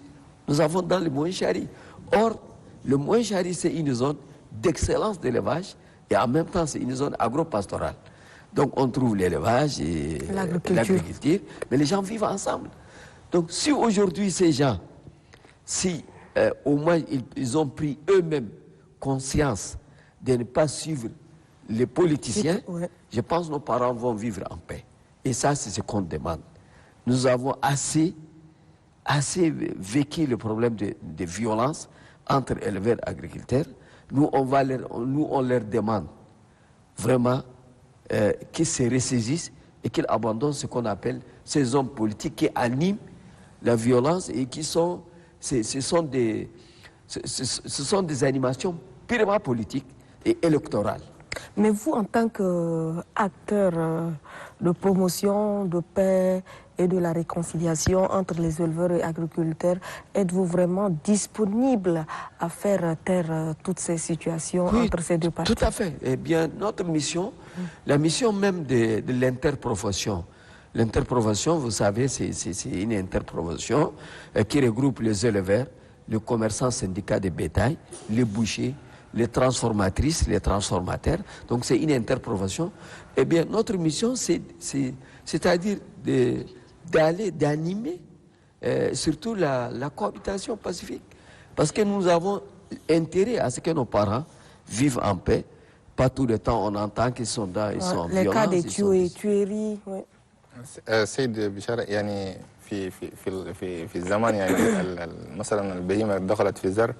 nous avons dans le Moyen-Chari. Or, le Moyen-Chari, c'est une zone d'excellence d'élevage et en même temps, c'est une zone agro-pastorale. Donc on trouve l'élevage et l'agriculture, mais les gens vivent ensemble. Donc si aujourd'hui ces gens, si au moins ils ont pris eux-mêmes conscience de ne pas suivre les politiciens, je pense que nos parents vont vivre en paix. Et ça, c'est ce qu'on demande. Nous avons assez vécu le problème de violence entre éleveurs et agriculteurs. Nous, on leur demande vraiment qu'ils se ressaisissent et qu'ils abandonnent ce qu'on appelle ces hommes politiques qui animent la violence et qui sont, ce sont des animations purement politiques et électorales. Mais vous, en tant qu'acteur de promotion, de paix et de la réconciliation entre les éleveurs et agriculteurs, êtes-vous vraiment disponible à faire taire toutes ces situations entre ces deux parties? Tout à fait. Eh bien, notre mission, la mission même de l'interprofession, l'interprofession, vous savez, c'est une interprofession qui regroupe les éleveurs, les commerçants syndicats de bétail, les bouchers, les transformatrices, les transformateurs. Donc c'est une interprofession. Eh bien, notre mission, c'est-à-dire d'animer surtout la cohabitation pacifique. Parce que nous avons intérêt à ce que nos parents vivent en paix. Pas tout le temps, on entend qu'ils sont dans, ils sont les violents. cas des tueries. سيد بشارة، يعني في الزمان يعني مثلا البهيمة دخلت في زر،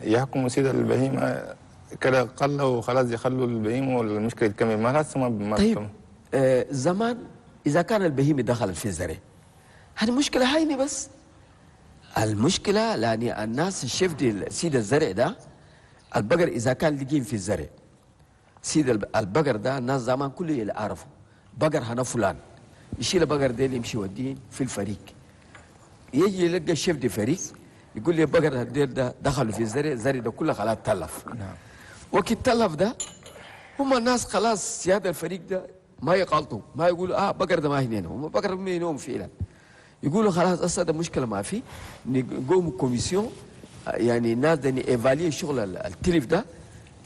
يحكموا سيد البهيمة كده قلوا وخلاص يخلوا البهيمة والمشكلة تكمل ما لازم. طيب زمان إذا كان البهيمة دخلت في الزرع هذه مشكلة هاينة، بس المشكلة يعني الناس شفت سيد الزرع ده البقر إذا كان لقين في الزرع سيد البقر ده الناس زمان كله يعرفوا بقر هنا فلان، يشيل البقر ده يمشي يوديه في الفريق، يجي يلقى الشيف دي فريق يقول لي البقر ده دخلوا في الزرع، الزرع ده كله خلاص تلف. وقت تلف ده هم الناس خلاص سيادة الفريق ده ما يقلطوا، ما يقولوا بقر ده ما هنا، هم بقر ما هنا فعلا. يقولوا خلاص أصلا ده مشكلة ما في، نقوم كوميسيون يعني الناس ده نيفالي شغل التلف ده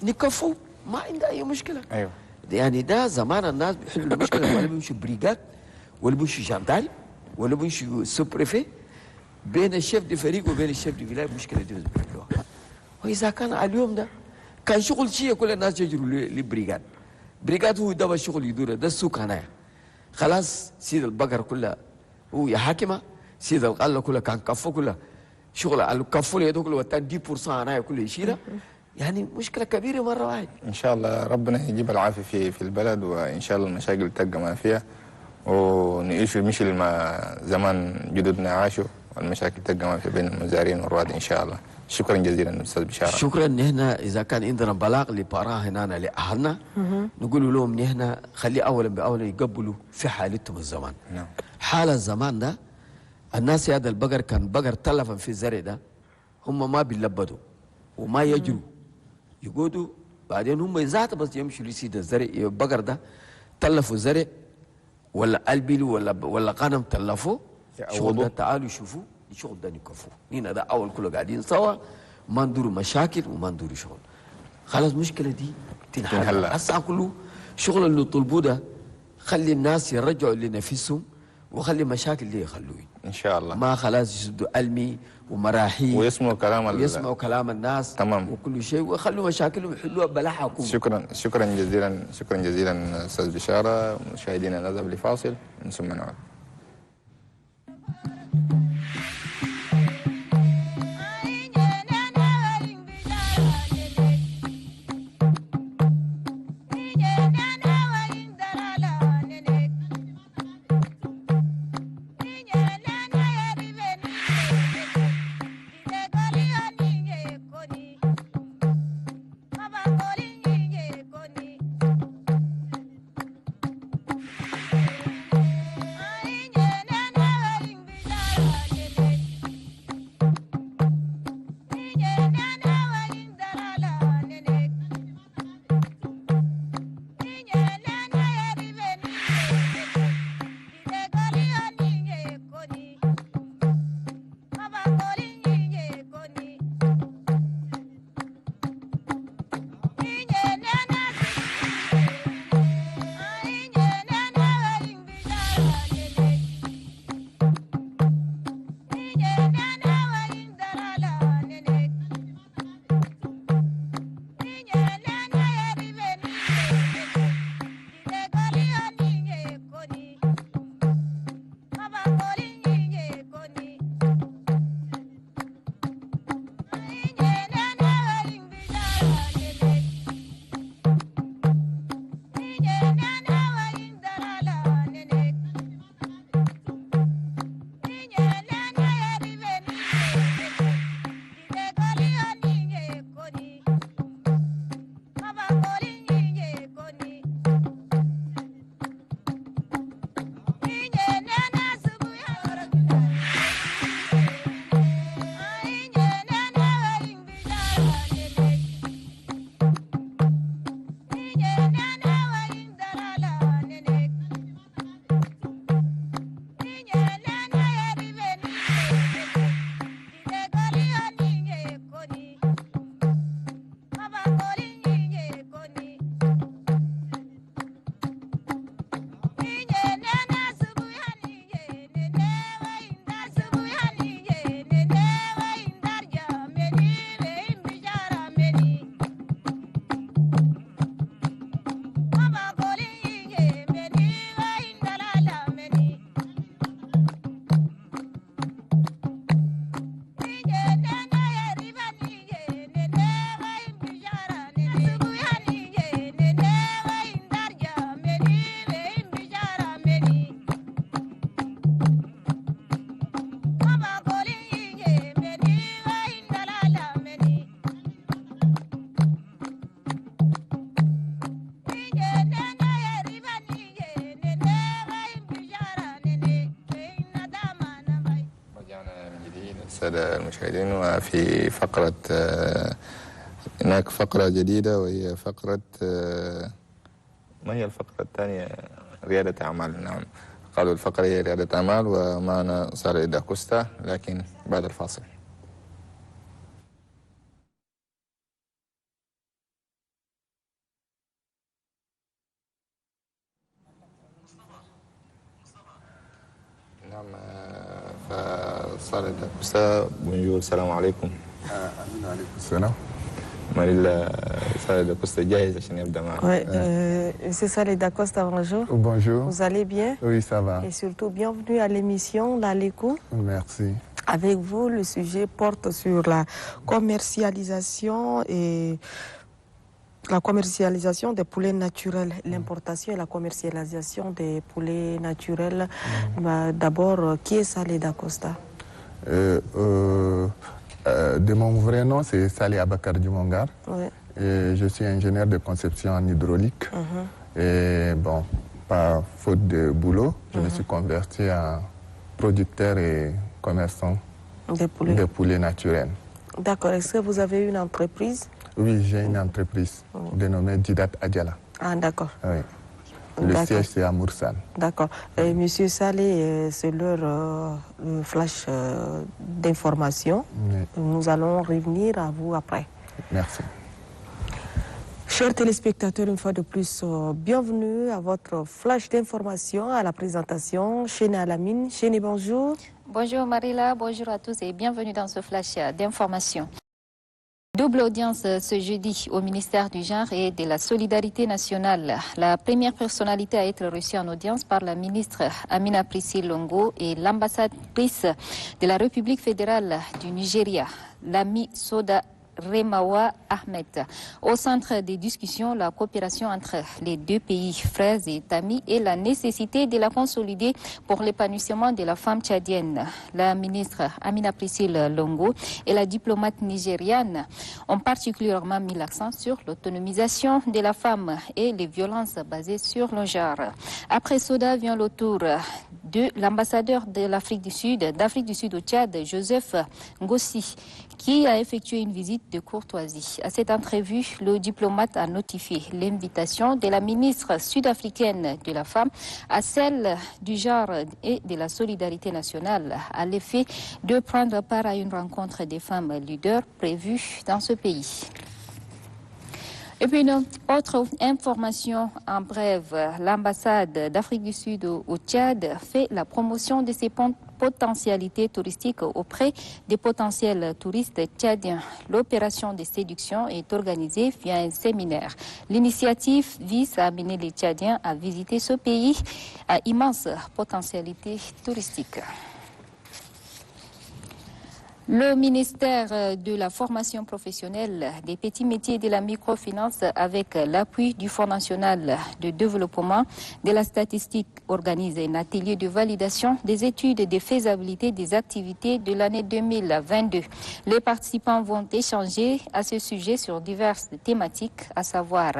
نكفوا، ما عنده أي مشكلة. أيوه. يعني ده زمان الناس بيحلوا المشكلة ولا بيمشوا بريغاد ولا بيمشوا جاندارم ولا بيمشوا سوبريفي، بين الشيف دي فريق وبين الشيف دي ولاية مشكلة دي بيحلوها. وإذا كان اليوم ده كان شغل شيء كل الناس يجروا لبريغاد، بريغاد هو ده الشغل يدور، ده السوق هنا خلاص. سيد البقر كلها هو يا حاكمة، سيد الغلة كلها كان كفو كلها شغل الكفو اللي يدوك لو 10% هنا كله يشيلها، يعني مشكلة كبيرة مرة واحدة. إن شاء الله ربنا يجيب العافية في البلد، وإن شاء الله المشاكل تلقى ما فيها، ونعيش مثل ما زمان جدودنا عاشوا، والمشاكل تلقى ما في بين المزارعين والرواد إن شاء الله. شكرا جزيلا أستاذ بشارة. شكرا. نحن إذا كان عندنا بلاغ لبارا هنا لأهلنا نقول لهم نحن خلي أولا بأولا يقبلوا في حالتهم الزمان. نعم. حال الزمان ده الناس هذا البقر كان بقر تلفا في الزرع ده هم ما بيلبدوا وما يجروا يقودوا، بعدين هم ذات بس يمشوا لسيد الزرع البقر ده تلفوا الزرع ولا البلوا ولا غنم تلفوا شغل ده تعالوا شوفوا الشغل ده نكفوه. هنا ده اول كله قاعدين سوا ما ندوروا مشاكل وما ندوروا شغل، خلاص المشكله دي تنحل. هسه كله شغل اللي طلبوه ده خلي الناس يرجعوا لنفسهم وخلي مشاكل دي يخلوه ان شاء الله، ما خلاص يسدوا المي ومراحيل ويسمعوا كلام الناس تمام وكل شيء ويخلوا مشاكلهم يحلوها بلا حكومه. شكرا جزيلا استاذ بشاره. مشاهدينا نذهب لفاصل ثم نعود. السادة المشاهدين، وفي فقرة هناك فقرة جديدة وهي فقرة ما هي الفقرة الثانية؟ ريادة أعمال. نعم، قالوا الفقرة هي ريادة أعمال، ومعنا سالي داكوستا، لكن بعد الفاصل. نعم، فسالي داكوستا، بونجور، السلام عليكم. عليكم السلام. Saleh Dacosta جاهز عشان يبدأ معنا. Oui, Monsieur Saleh Dacosta, bonjour. Bonjour. Vous allez bien? Oui, ça va. Et surtout, bienvenue à l'émission L'Aléco. Merci. Avec vous, le sujet porte sur la commercialisation et des poulets naturels, l'importation et la commercialisation des poulets naturels. D'abord, qui est Saleh Dacosta? De mon vrai nom, c'est Saleh Abakar Djumongar. Oui. Et je suis ingénieur de conception en hydraulique. Et bon, par faute de boulot, je me suis converti en producteur et commerçant de poulets naturels. D'accord. Est-ce que vous avez une entreprise? Oui, j'ai une entreprise dénommée Didat Adjala. Ah, d'accord. Oui. Le siège, c'est à Moursan. D'accord. Monsieur Saleh, c'est l'heure flash d'information. Oui. Nous allons revenir à vous après. Merci. Chers téléspectateurs, une fois de plus, bienvenue à votre flash d'information, à la présentation. Chéné Alamine. Chéné, bonjour. Bonjour Marila, bonjour à tous et bienvenue dans ce flash d'information. Double audience ce jeudi au ministère du Genre et de la Solidarité nationale. La première personnalité à être reçue en audience par la ministre Amina Priscille Longo et l'ambassadrice de la République fédérale du Nigeria, l'ami Soda Remawa Ahmed. Au centre des discussions, la coopération entre les deux pays, frères et amis, et la nécessité de la consolider pour l'épanouissement de la femme tchadienne. La ministre Amina Priscille Longo et la diplomate nigériane ont particulièrement mis l'accent sur l'autonomisation de la femme et les violences basées sur le genre. Après Soda vient le tour de l'ambassadeur d'Afrique du Sud au Tchad, Joseph Ngossi, qui a effectué une visite de courtoisie. À cette entrevue, le diplomate a notifié l'invitation de la ministre sud-africaine de la Femme à celle du Genre et de la Solidarité nationale à l'effet de prendre part à une rencontre des femmes leaders prévue dans ce pays. Et puis une autre information en bref, l'ambassade d'Afrique du Sud au Tchad fait la promotion de ses potentialités touristiques auprès des potentiels touristes tchadiens. L'opération de séduction est organisée via un séminaire. L'initiative vise à amener les Tchadiens à visiter ce pays à immense potentialité touristique. Le ministère de la formation professionnelle, des petits métiers et de la microfinance, avec l'appui du Fonds national de développement de la statistique, organise un atelier de validation des études et de faisabilité des activités de l'année 2022. Les participants vont échanger à ce sujet sur diverses thématiques, à savoir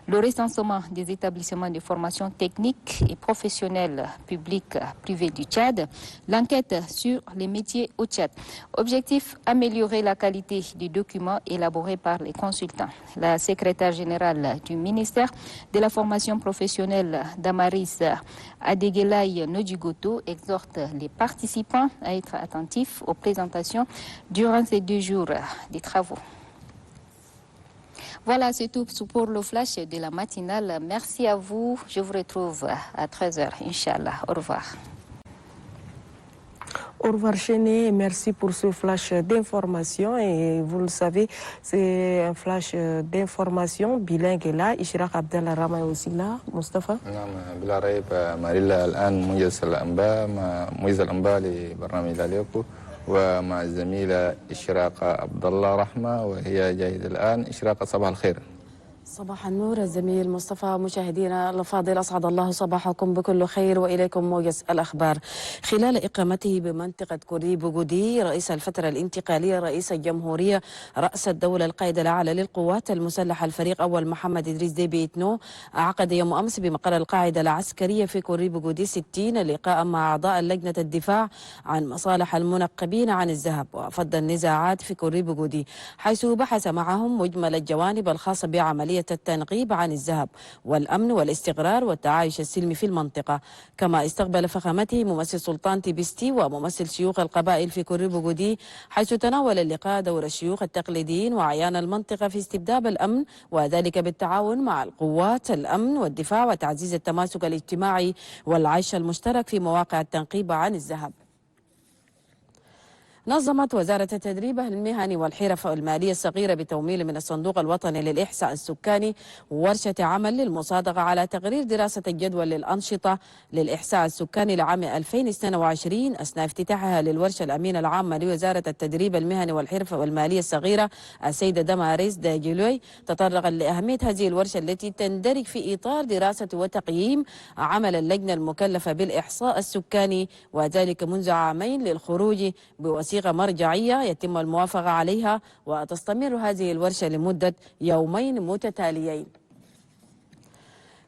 le recensement des établissements de formation technique et professionnelle publics privés du Tchad, l'enquête sur les métiers au Tchad. Objectif, améliorer la qualité des documents élaborés par les consultants. La secrétaire générale du ministère de la formation professionnelle, Damaris Adegelay Nodjigoto, exhorte les participants à être attentifs aux présentations durant ces 2 jours des travaux. Voilà, c'est tout pour le flash de la matinale. Merci à vous. Je vous retrouve à 13h, Inch'Allah. Au revoir. Au revoir Chéné, et merci pour ce flash d'information. Et vous le savez, c'est un flash d'information bilingue là. Ishraq Abdallah Rama est aussi là. Mustafa. نعم بلا ريب ماريلا الآن موجز الأنباء موجز الأنباء لبرنامج عليكم ومع الزميلة إشراق عبد الله رحمة وهي جاهزة الآن. إشراق صباح الخير. صباح النور الزميل مصطفى. مشاهدينا الأفاضل، أسعد الله صباحكم بكل خير وإليكم موجز الأخبار. خلال إقامته بمنطقة كوري بوغودي رئيس الفترة الانتقالية رئيس الجمهورية رأس الدولة القائد الأعلى للقوات المسلحة الفريق أول محمد إدريس ديبي إتنو عقد يوم أمس بمقر القاعدة العسكرية في كوري بوغودي 60 لقاء مع أعضاء لجنة الدفاع عن مصالح المنقبين عن الذهب وفض النزاعات في كوري بوغودي، حيث بحث معهم مجمل الجوانب الخاصة بعملية التنقيب عن الذهب والأمن والاستقرار والتعايش السلمي في المنطقة. كما استقبل فخامته ممثل سلطان تيبستي وممثل شيوخ القبائل في كوري بوغودي، حيث تناول اللقاء دور الشيوخ التقليديين وأعيان المنطقة في استبداد الأمن، وذلك بالتعاون مع القوات الأمن والدفاع وتعزيز التماسك الاجتماعي والعيش المشترك في مواقع التنقيب عن الذهب. نظمت وزارة التدريب المهني والحرف المالية الصغيرة بتمويل من الصندوق الوطني للإحصاء السكاني ورشة عمل للمصادقة على تقرير دراسة الجدول للأنشطة للإحصاء السكاني لعام 2022. أثناء افتتاحها للورشة الأمين العامة لوزارة التدريب المهني والحرف والمالية الصغيرة السيدة دماريس داجيلوي تطرقت لأهمية هذه الورشة التي تندرج في إطار دراسة وتقييم عمل اللجنة المكلفة بالإحصاء السكاني، وذلك منذ عامين للخروج بوثيقة مرجعية يتم الموافقة عليها، وتستمر هذه الورشة لمدة يومين متتاليين.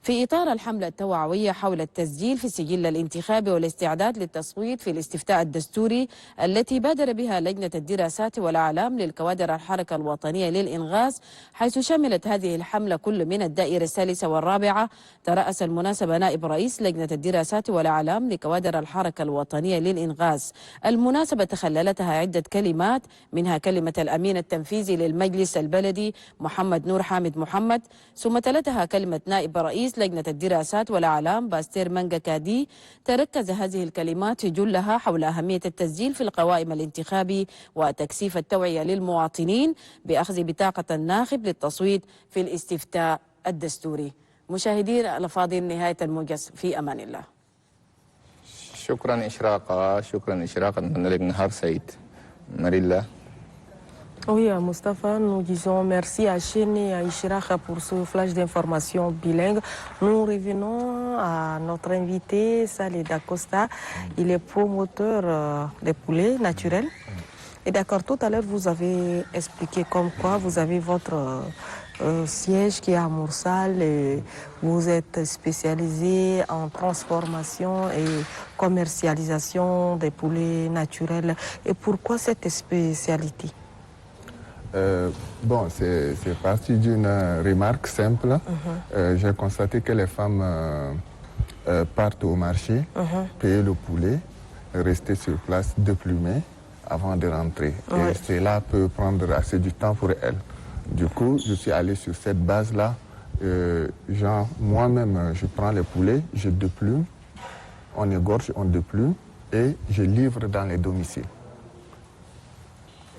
في إطار الحملة التوعوية حول التسجيل في السجل الانتخابي والاستعداد للتصويت في الاستفتاء الدستوري التي بادر بها لجنة الدراسات والأعلام للكوادر الحركة الوطنية للإنغاز، حيث شملت هذه الحملة كل من الدائرة الثالثة والرابعة. ترأس المناسبة نائب رئيس لجنة الدراسات والأعلام لكوادر الحركة الوطنية للإنغاز. المناسبة تخللتها عدة كلمات، منها كلمة الأمين التنفيذي للمجلس البلدي محمد نور حامد محمد، ثم تلتها كلمة نائب رئيس لجنة الدراسات والأعلام باستير مانجا كادي. تركز هذه الكلمات جلها حول أهمية التسجيل في القوائم الانتخابي وتكثيف التوعية للمواطنين بأخذ بطاقة الناخب للتصويت في الاستفتاء الدستوري. مشاهدين الأفاضل، نهاية الموجز، في أمان الله. شكرا إشراقة، شكرا إشراقة، نتمنى لك نهار سعيد. ماريلا. Oui, Mustafa, nous disons merci à Chene et à Ishraq pour ce flash d'information bilingue. Nous revenons à notre invité, Saleh Dacosta. Il est promoteur des poulets naturels. Et d'accord, tout à l'heure, vous avez expliqué comme quoi vous avez votre siège qui est à Moursal et vous êtes spécialisé en transformation et commercialisation des poulets naturels. Et pourquoi cette spécialité? Bon, c'est parti d'une remarque simple. J'ai constaté que les femmes partent au marché, payer le poulet, rester sur place, déplumer avant de rentrer. Et cela peut prendre assez du temps pour elles. Du coup, je suis allé sur cette base-là. Genre, moi-même, je prends les poulets, je déplume, on égorge, on déplume et je livre dans les domiciles.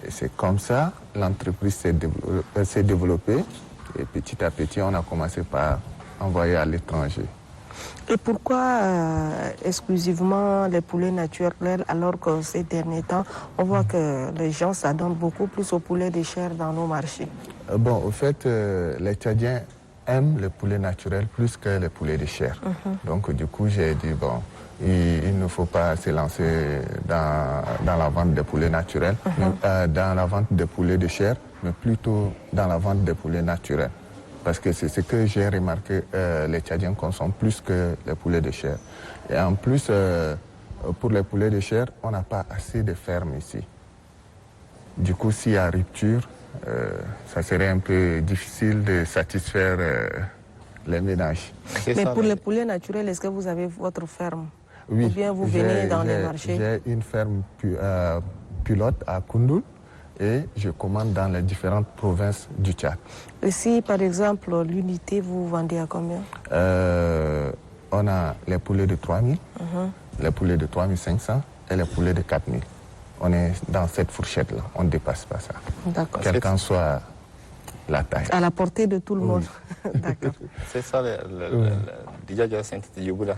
Et c'est comme ça l'entreprise s'est développée et petit à petit, on a commencé par envoyer à l'étranger. Et pourquoi exclusivement les poulets naturels alors que ces derniers temps, on voit que les gens s'adonnent beaucoup plus aux poulets de chair dans nos marchés? Bon, au fait, les Tchadiens aiment les poulets naturels plus que les poulets de chair. Donc du coup, j'ai dit, bon, il ne faut pas se lancer dans la vente des poulets naturels, dans la vente des poulets de chair, mais plutôt dans la vente des poulets naturels. Parce que c'est ce que j'ai remarqué, les Tchadiens consomment plus que les poulets de chair. Et en plus, pour les poulets de chair, on n'a pas assez de fermes ici. Du coup, s'il y a rupture, ça serait un peu difficile de satisfaire les ménages. Mais pour les poulets naturels, est-ce que vous avez votre ferme? Oui, ou bien vous venez dans les marchés? J'ai une ferme pilote à Koundoul et je commande dans les différentes provinces du Tchad. Et si, par exemple, l'unité, vous vendez à combien? On a les poulets de 3000, les poulets de 3500 et les poulets de 4000. On est dans cette fourchette-là, on ne dépasse pas ça. D'accord. Quelle qu'en soit la taille. À la portée de tout le monde. D'accord. C'est ça, déjà synthétique Yubula.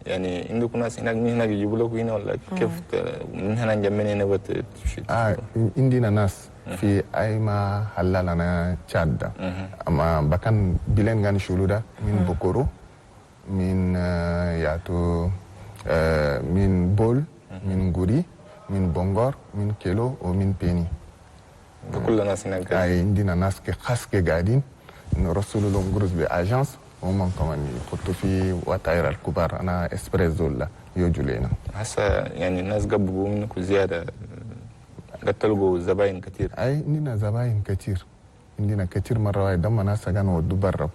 يعني عندكم ناس هناك من هناك يجيبوا لكم هنا ولا كيف من هنا نجمعنا هنا عندنا ناس في أيما حلالنا تشاد أما بكن بلين غاني شلودا من بوكورو من ياتو من بول من غوري من بونغور من كيلو ومن بيني كل الناس هناك عندنا ناس كخاص كقاعدين نرسلوا لهم جروز بأجانس ومن كمان في واتاير الكبار انا اسبريسو لا يوجولينا هسه يعني الناس قبضوا منكم زياده قد تلقوا زباين كثير اي عندنا زباين كثير عندنا كثير مره واحده دم ناس كانوا ودوا برا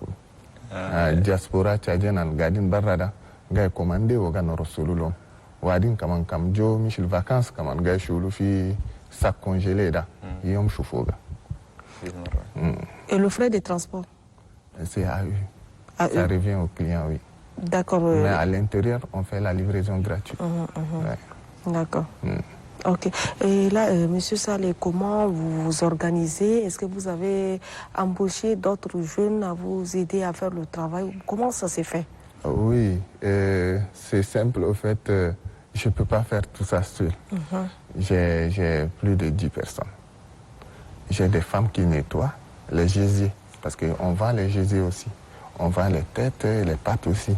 الدياسبورا تشاجينا قاعدين برا ده جاي كوماندي وكانوا رسلوا لهم وبعدين كمان كم جو مش الفاكانس كمان جاي يشولوا في ساك كونجيلي ده يوم شوفوها Et le frais de transport? C'est à eux. Ça revient aux clients, oui. D'accord. Mais à l'intérieur, on fait la livraison gratuite. Ouais. D'accord. Ok. Et là, Monsieur Saleh, comment vous vous organisez? Est-ce que vous avez embauché d'autres jeunes à vous aider à faire le travail? Comment ça s'est fait? Oui, c'est simple. Au fait, je ne peux pas faire tout ça seul. J'ai plus de 10 personnes. J'ai des femmes qui nettoient les gésiers, parce qu'on vend les gésiers aussi. On vend les têtes et les pattes aussi.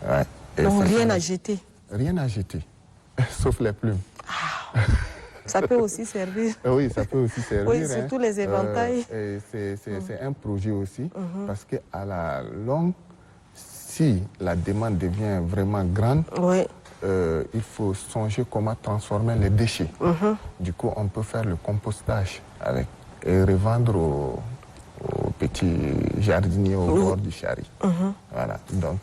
Ouais. Donc rien à jeter? Rien à jeter, sauf les plumes. Ah, ça peut aussi servir. Oui, ça peut aussi servir. Oui, surtout les éventails. C'est un projet aussi, parce qu'à la longue, si la demande devient vraiment grande, il faut songer comment transformer les déchets. Du coup, on peut faire le compostage avec et revendre aux petits jardiniers au bord du Chari. Voilà. Donc,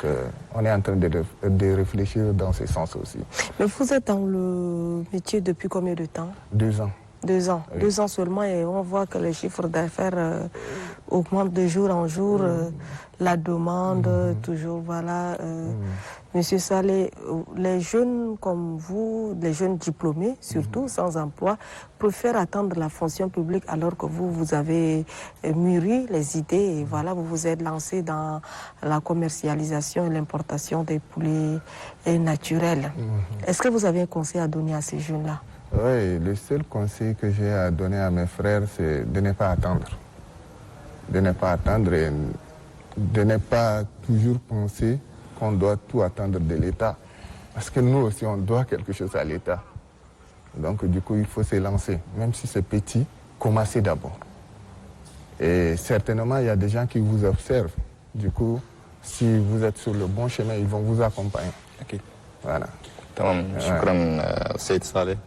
on est en train de réfléchir dans ce sens aussi. Mais vous êtes dans le métier depuis combien de temps? 2 ans. 2 ans. Oui. 2 ans seulement et on voit que les chiffres d'affaires augmentent de jour en jour. La demande, toujours, voilà. Monsieur Saleh, les jeunes comme vous, les jeunes diplômés, surtout sans emploi, préfèrent attendre la fonction publique alors que vous avez mûri les idées et voilà, vous vous êtes lancé dans la commercialisation et l'importation des poulets naturels. Est-ce que vous avez un conseil à donner à ces jeunes-là? Oui, le seul conseil que j'ai à donner à mes frères, c'est de ne pas attendre. De ne pas attendre et de ne pas toujours penser qu'on doit tout attendre de l'État. Parce que nous aussi, on doit quelque chose à l'État. Donc, du coup, il faut se lancer. Même si c'est petit, commencez d'abord. Et certainement, il y a des gens qui vous observent. Du coup, si vous êtes sur le bon chemin, ils vont vous accompagner. أكيد. Voilà. تمام. شكرا سيد صالح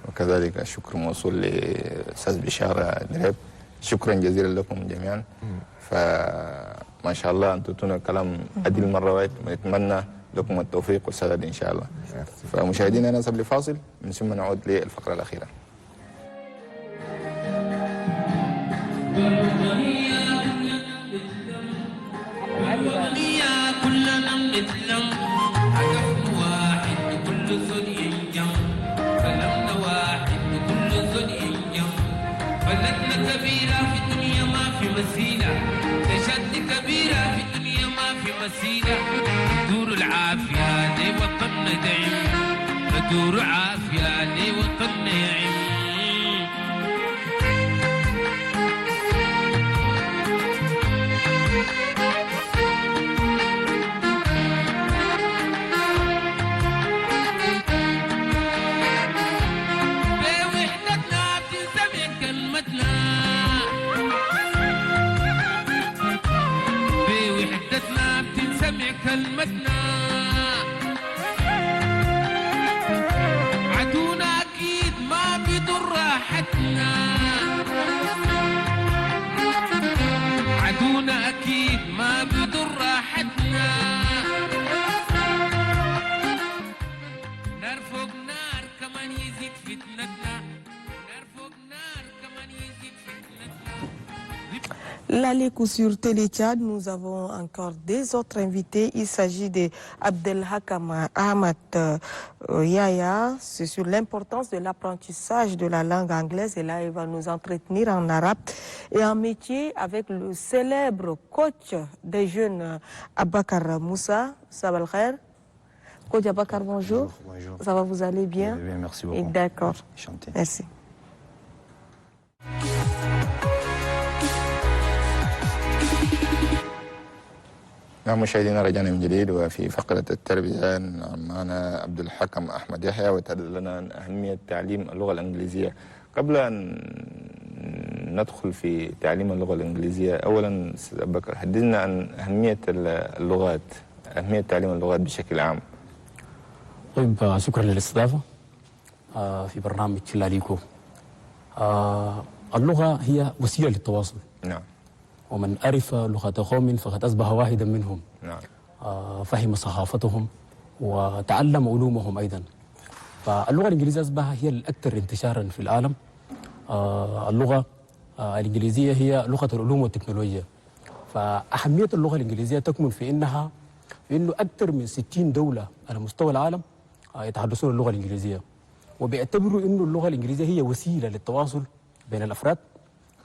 وكذلك الشكر موصول لأستاذ بشارة دريب. شكرا جزيلا لكم جميعا. فما شاء الله أنتم تتونا كلام عدل مرات ونتمنى لكم التوفيق والسداد إن شاء الله. فمشاهدينا نذهب لفاصل من ثم نعود للفقرة الأخيرة. كلنا نتلم هدفنا واحد كل زول ينجم كلامنا واحد كل زول ينجم بلدنا كبيرة في الدنيا ما في مثيلة تشد كبيرة في الدنيا ما في مثيلة ندور العافية لوطننا دايم ندور عافية لوطننا يعيم بوحدتنا بتنسمع كلمتنا عدونا أكيد ما بيضر راحتنا عدونا أكيد ما بيضر راحتنا نرفق نار كمان يزيد فتنتنا نرفق نار كمان يزيد فتنتنا. L'aller sur Télétchad, nous avons encore des autres invités. Il s'agit de Abdelhakam Ahmad Yaya. C'est sur l'importance de l'apprentissage de la langue anglaise. Et là, il va nous entretenir en arabe et en métier avec le célèbre coach des jeunes Abakar Moussa. Sabal Khair. Coach Abakar, bonjour. Bonjour. Ça va, vous allez bien? Bien, merci beaucoup. D'accord. Chanté. Merci. نعم مشاهدينا، رجعنا من جديد وفي فقرة التربية معنا عبد الحكم أحمد يحيى ويتحدث لنا عن أهمية تعليم اللغة الإنجليزية. قبل أن ندخل في تعليم اللغة الإنجليزية، أولا أستاذ أبو بكر حدثنا عن أهمية اللغات، أهمية تعليم اللغات بشكل عام. طيب، شكرا للاستضافة في برنامج لاليكو. اللغة هي وسيلة للتواصل. نعم. ومن عرف لغة قوم فقد أصبح واحدا منهم. نعم. فهم ثقافتهم وتعلم علومهم أيضا. فاللغة الإنجليزية أصبحت هي الأكثر انتشارا في العالم. اللغة الإنجليزية هي لغة العلوم والتكنولوجيا. فأهمية اللغة الإنجليزية تكمن في إنه أكثر من 60 دولة على مستوى العالم يتحدثون اللغة الإنجليزية، وبيعتبروا إنه اللغة الإنجليزية هي وسيلة للتواصل بين الأفراد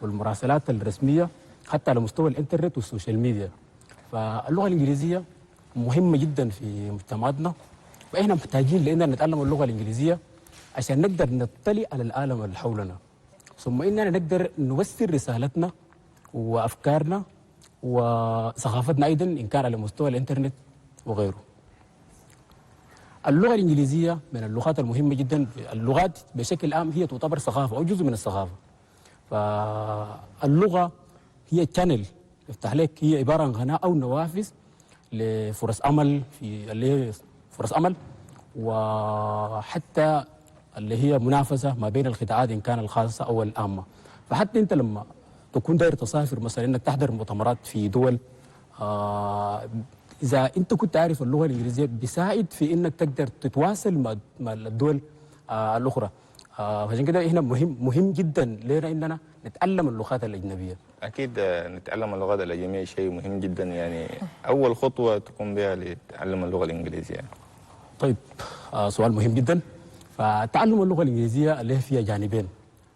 والمراسلات الرسمية حتى على مستوى الإنترنت والسوشيال ميديا. فاللغة الإنجليزية مهمة جدا في مجتمعاتنا، وإحنا محتاجين لأننا نتعلم اللغة الإنجليزية عشان نقدر نطلع على العالم اللي حولنا، ثم إننا نقدر نوصل رسالتنا وأفكارنا وثقافتنا أيضا إن كان على مستوى الإنترنت وغيره. اللغة الإنجليزية من اللغات المهمة جدا. اللغات بشكل عام هي تعتبر ثقافة أو جزء من الثقافة. فاللغة هي تشانل يفتح لك، هي عبارة عن قناة أو نوافذ لفرص عمل، في اللي هي فرص عمل، وحتى اللي هي منافسة ما بين القطاعات إن كان الخاصة أو العامة. فحتى أنت لما تكون داير تسافر مثلا إنك تحضر مؤتمرات في دول، إذا أنت كنت عارف اللغة الإنجليزية بيساعد في إنك تقدر تتواصل مع الدول الأخرى. فعشان كده إحنا مهم جدا لنا إننا نتعلم اللغات الأجنبية. أكيد نتعلم اللغات الأجنبية شيء مهم جدا، يعني أول خطوة تقوم بها لتعلم اللغة الإنجليزية. طيب، سؤال مهم جدا. فتعلم اللغة الإنجليزية اللي فيها جانبين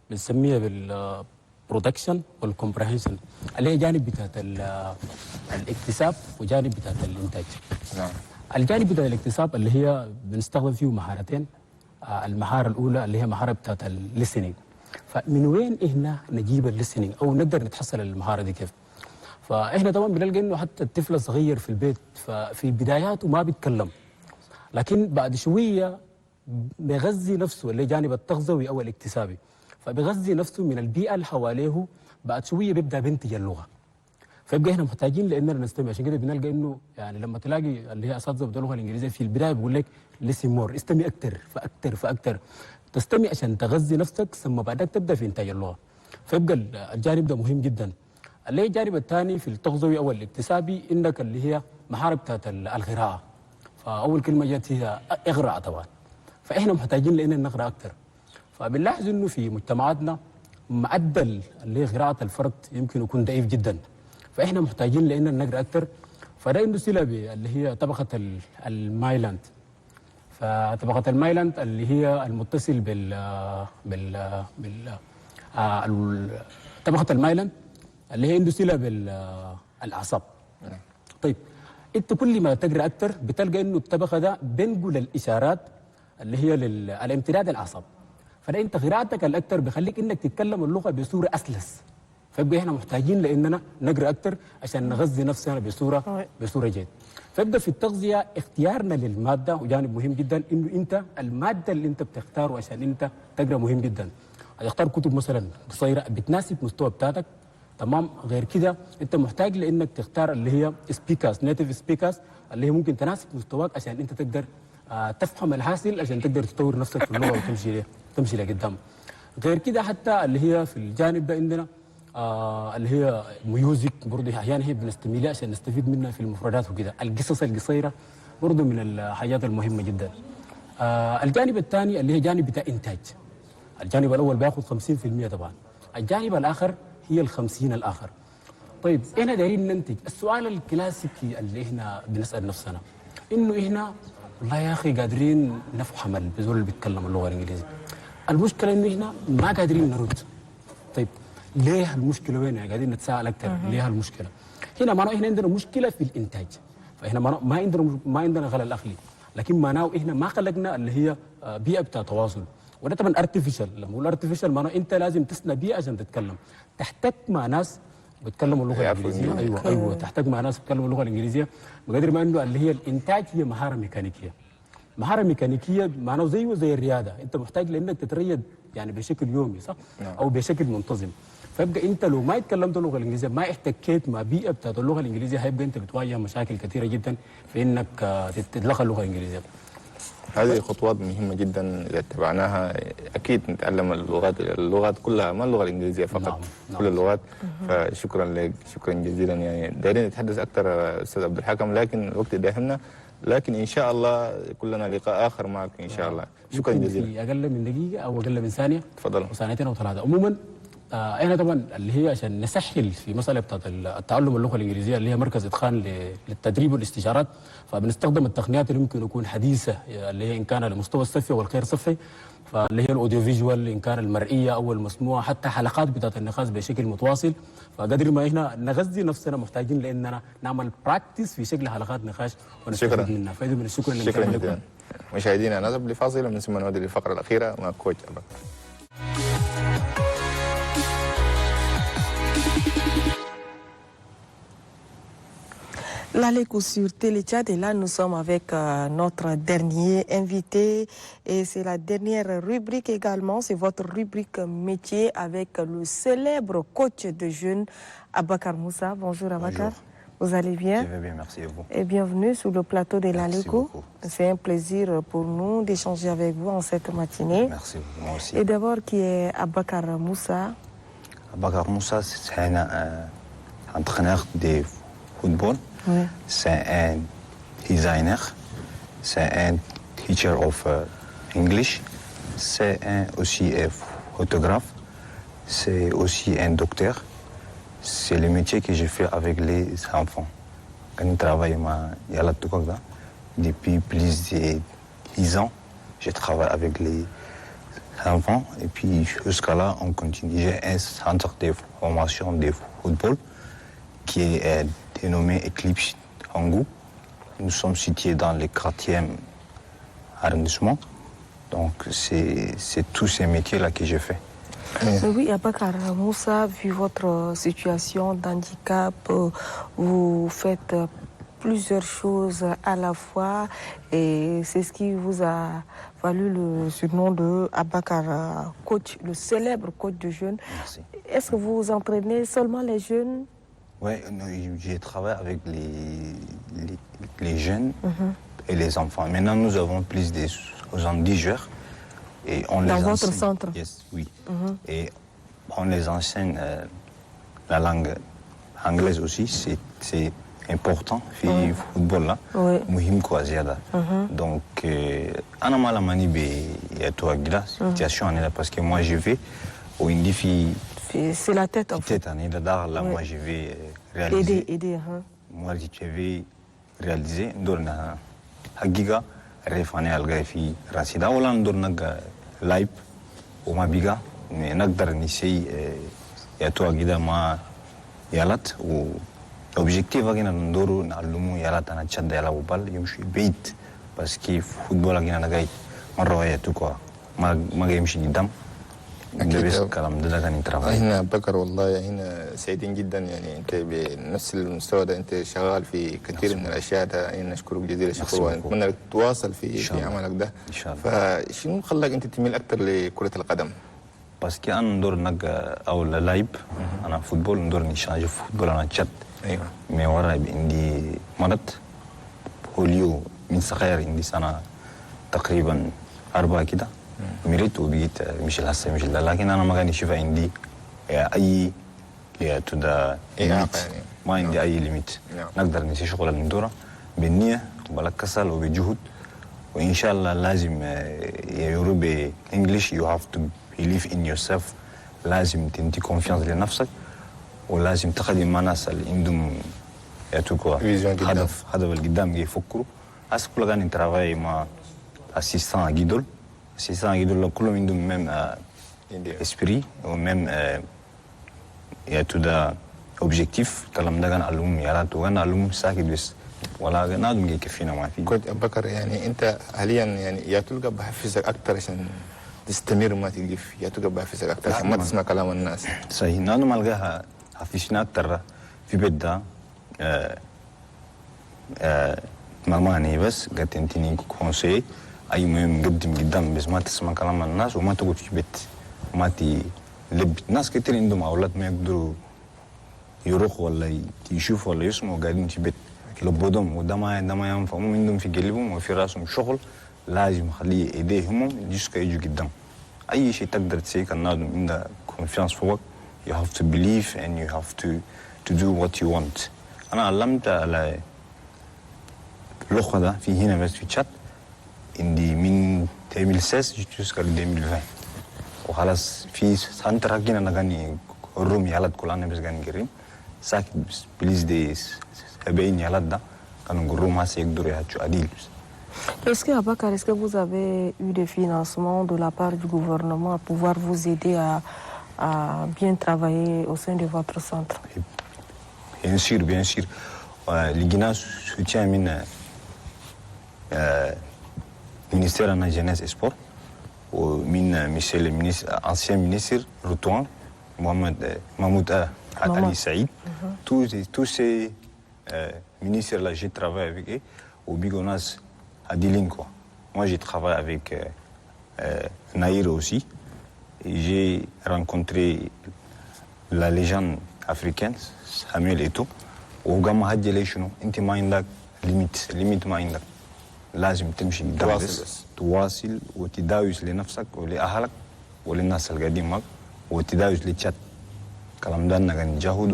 بنسميها بالبرودكشن والكومبريهنشن، اللي هي جانب بتاعت الاكتساب وجانب بتاعت الإنتاج. نعم. الجانب بتاع الاكتساب اللي هي بنستخدم فيه مهارتين. المهارة الأولى اللي هي مهارة بتاعت الليسننج. فمن وين إحنا نجيب الليسننج أو نقدر نتحصل المهارة دي كيف؟ فإحنا طبعا بنلقى إنه حتى الطفل الصغير في البيت ففي بداياته ما بيتكلم، لكن بعد شوية بيغذي نفسه اللي جانب التغذوي أو الاكتسابي، فبيغذي نفسه من البيئة اللي حواليه، بعد شوية بيبدأ بينتج اللغة. فيبقى احنا محتاجين لاننا نستمع. عشان كده بنلقى انه يعني لما تلاقي اللي هي اساتذه بتوع اللغه الانجليزيه في البدايه بيقول لك ليسن مور، استمع اكثر فاكثر تستمع عشان تغذي نفسك، ثم بعدك تبدا في انتاج اللغه. فيبقى الجانب ده مهم جدا. اللي هي الجانب الثاني في التغذوي او الاكتسابي انك اللي هي مهاره بتاعت القراءه. فاول كلمه جت هي اقرا طبعا. فاحنا محتاجين لاننا نقرا اكثر. فبنلاحظ انه في مجتمعاتنا معدل اللي هي قراءة الفرد يمكن يكون ضعيف جدا. فإحنا محتاجين لأننا نقرأ أكثر. فده عنده صلة اللي هي طبقة المايلاند. فطبقة المايلاند اللي هي المتصل طبقة المايلاند اللي هي عنده صلة بالأعصاب. طيب انت كل ما تقرا اكثر بتلقى انه الطبقه ده بينقل الاشارات اللي هي على امتداد الاعصاب. فده انت قراءتك الاكثر بيخليك انك تتكلم اللغه بصوره اسلس. فيبقى احنا محتاجين لاننا نقرا اكثر عشان نغذي نفسنا بصوره جيد. فيبقى في التغذيه اختيارنا للماده وجانب مهم جدا، انه انت الماده اللي انت بتختاره عشان انت تقرا مهم جدا. هتختار كتب مثلا قصيره بتناسب مستوى بتاعتك، تمام. غير كده انت محتاج لانك تختار اللي هي سبيكرز، نيتيف سبيكرز اللي هي ممكن تناسب مستواك عشان انت تقدر تفهم الحاصل عشان تقدر تطور نفسك في اللغه وتمشي لقدام. غير كده حتى اللي هي في الجانب ده عندنا اللي هي ميوزك برضه احيانا هي بنستميلها عشان نستفيد منها في المفردات وكده. القصص القصيره برضه من الحاجات المهمه جدا. الجانب الثاني اللي هي جانب بتاع انتاج. الجانب الاول بياخذ 50% طبعا، الجانب الاخر هي ال50 الاخر. طيب احنا دايرين ننتج. السؤال الكلاسيكي اللي احنا بنسال نفسنا انه احنا والله يا اخي قادرين نفهم البذور اللي بيتكلم اللغه الانجليزيه. المشكله انه احنا ما قادرين نرد. طيب ليه المشكله وين؟ يعني قاعدين نتساءل اكثر ليه المشكله؟ هنا معناه احنا عندنا مشكله في الانتاج. فاحنا ما عندنا غلل اخلي، لكن معناه احنا ما خلقنا اللي هي بيئه بتاع تواصل. وده طبعا ارتفيشال. لما نقول ارتفيشال معناه انت لازم تصنع بيئه عشان تتكلم. تحتاج مع ناس بيتكلموا اللغه الانجليزيه. ايوه تحتاج مع ناس بيتكلموا اللغه الانجليزيه بقدر ما انه اللي هي الانتاج هي مهاره ميكانيكيه. مهاره ميكانيكيه معناه زي الرياضه، انت محتاج لانك تتريد يعني بشكل يومي صح؟ او بشكل منتظم. فيبقى انت لو ما اتكلمت اللغه الانجليزيه ما احتكيت مع بيئه بتاعت اللغه الانجليزيه هيبقى انت بتواجه مشاكل كثيره جدا في انك تتلقى اللغه الانجليزيه. هذه خطوات مهمة جدا إذا اتبعناها أكيد نتعلم اللغات كلها، ما اللغة الإنجليزية فقط. كل اللغات. فشكرا لك، شكرا جزيلا. يعني دايرين نتحدث أكثر أستاذ عبد الحكم لكن الوقت داهمنا، لكن إن شاء الله كلنا لقاء آخر معك إن شاء الله. شكرا جزيلا. في أقل من دقيقة أو أقل من ثانية. تفضل. وثانيتين أو ثلاثة. عموما احنا طبعا اللي هي عشان نسهل في مساله بتاعت التعلم اللغه الانجليزيه اللي هي مركز اتقان للتدريب والاستشارات، فبنستخدم التقنيات اللي ممكن يكون حديثه اللي هي ان كان المستوى الصفي والغير صفي، فاللي هي الاوديو فيجوال ان كان المرئيه او المسموعه، حتى حلقات بتاعت النقاش بشكل متواصل. فقدر ما احنا نغذي نفسنا محتاجين لاننا نعمل براكتس في شكل حلقات نقاش ونستفيد منها. فايده من الشكر شكرا جدا. مشاهدينا نذهب لفاصل ومن ثم نعود للفقره الاخيره مع كوتش أبا. L'écoute sur Téléchat et là nous sommes avec notre dernier invité et c'est la dernière rubrique également, c'est votre rubrique métier avec le célèbre coach de jeunes Abakar Moussa. Bonjour Abakar. Bonjour. Vous allez bien? Je vais bien, merci et vous. Et bienvenue sur le plateau de l'Aléco. C'est un plaisir pour nous d'échanger avec vous en cette matinée. Merci, moi aussi. Et d'abord, qui est Abakar Moussa? Abakar Moussa, c'est un entraîneur de football. Oui. C'est un designer. C'est un teacher of English. C'est aussi un photographe. C'est aussi un docteur. C'est le métier que je fais avec les enfants. Quand je travaille depuis plus de 10 ans, je travaille avec les enfants et puis jusqu'à là, on continue. J'ai un centre de formation de football qui est dénommé Eclipse Angou. Nous sommes situés dans le 4e arrondissement. Donc c'est tous ces métiers-là que je fais. Oui, Abakar Moussa, vu votre situation d'handicap, vous faites plusieurs choses à la fois et c'est ce qui vous a valu le surnom de Abakar coach, le célèbre coach de jeunes. Merci. Est-ce que vous entraînez seulement les jeunes? Oui, j'ai travaillé avec les jeunes et les enfants. Maintenant, nous avons plus de 70 joueurs. Et on dans les votre enseigne, centre? Yes, oui. Et on les enseigne la langue anglaise aussi, c'est important, le football là. Oui. Donc, Anamala Manibe et toi, situation est là parce que moi je vais وعندي في C'est la tête en fait. tête يعني إذا داخل Ouais. moi je vais réaliser Aider, hein. moi je vais réaliser ندورنا حقيقة ريفاني ألقى في راسي ده ولا ندورنا لايب وما بيجا نقدر نسي ياتوا كده ما يالات و objectif أجينا ندورو نعلمو يالات أنا تشد يلا وبال يمشي بيت بس كيف فوتبول أجينا نجاي مرة ياتوا كوا ما يمشي قدام ده بس كلام ده كان يترافع. هنا بكر والله هنا سعيدين جدا يعني انت بنفس المستوى ده انت شغال في كثير من الاشياء ده يعني نشكرك جزيل الشكر ونتمنى لك تواصل في عملك ده ان شاء الله. فشنو خلاك انت تميل اكثر لكرة القدم؟ بس كي انا ندور نق او لايب انا فوتبول ندور نشاج فوتبول انا تشات ايوه مي ورا عندي مرض بوليو من صغير عندي سنه تقريبا 4 كده مريت وبقيت مش هسه مش ده لكن انا ما كان يشوف عندي اي تو ذا ما عندي اي ليميت نقدر نسي شغل الندوره بالنيه وبلا كسل وبجهد وان شاء الله لازم يورو بانجلش يو هاف تو believe in yourself لازم تنتي confiance لنفسك ولازم تخدم مع ناس اللي عندهم ياتوكوا هدف القدام يفكروا هسه كل كان نترافاي مع اسيستان جيدول كلهم عندهم ميم اسبري وميم ياتو دا اوبجيكتيف كلام ده كان علوم يالات وكان علوم ساكت بس ولا نادم يكفينا ما في. كنت بكر يعني انت حاليا يعني يا تلقى بحفزك اكثر عشان تستمر ما تقف يا تلقى بحفزك اكثر عشان ما تسمع كلام الناس. صحيح نحن ما لقاها حفزنا اكثر في بيت ده ماماني بس قالت انتني كونسي اي مهم قدم قدام بس ما تسمع كلام الناس وما تقعد في بيت ما تلب ناس كتير عندهم اولاد ما يقدروا يروحوا ولا يشوفوا ولا يسمعوا قاعدين في بيت لبودهم وده ما ينفع هم عندهم في قلبهم وفي راسهم شغل لازم يخليه ايديهم جسكا يجوا قدام اي شيء تقدر تسويه كان نادم عندك كونفيانس فوق you have to believe and you have to do what you want. انا علمت على اللغه ده في هنا بس في تشات عندي من 2016 جسكا 2020 وخلاص في سنتر حقنا انا غني الروم يالات كلنا بس غني قريم ساكت بس بليز ديز 70 يالات ده كانوا نقولوا ما سيقدروا يحجوا عديل. Est-ce que vous avez eu des financements de la part du gouvernement pour pouvoir vous aider à bien travailler au sein de votre centre? Bien sûr. لقينا soutien من ministère de la jeunesse et sport ومن monsieur le ministre ancien ministre Routoun Mahmoud Ali Saïd. Tous ces ministres-là, j'ai travaillé avec eux au Bigonas à Dilin, quoi. Moi, j'ai travaillé avec Naïr aussi. Et j'ai rencontré la légende africaine, Samuel Eto'o. Au Gama Hadjeleshino, inti ma indak limite ma indak. لازم تمشي قدام بس تواصل وتداوس لنفسك ولأهلك وللناس القاعدين معك وتداوس للشات. كلام ده أنا كان جاهد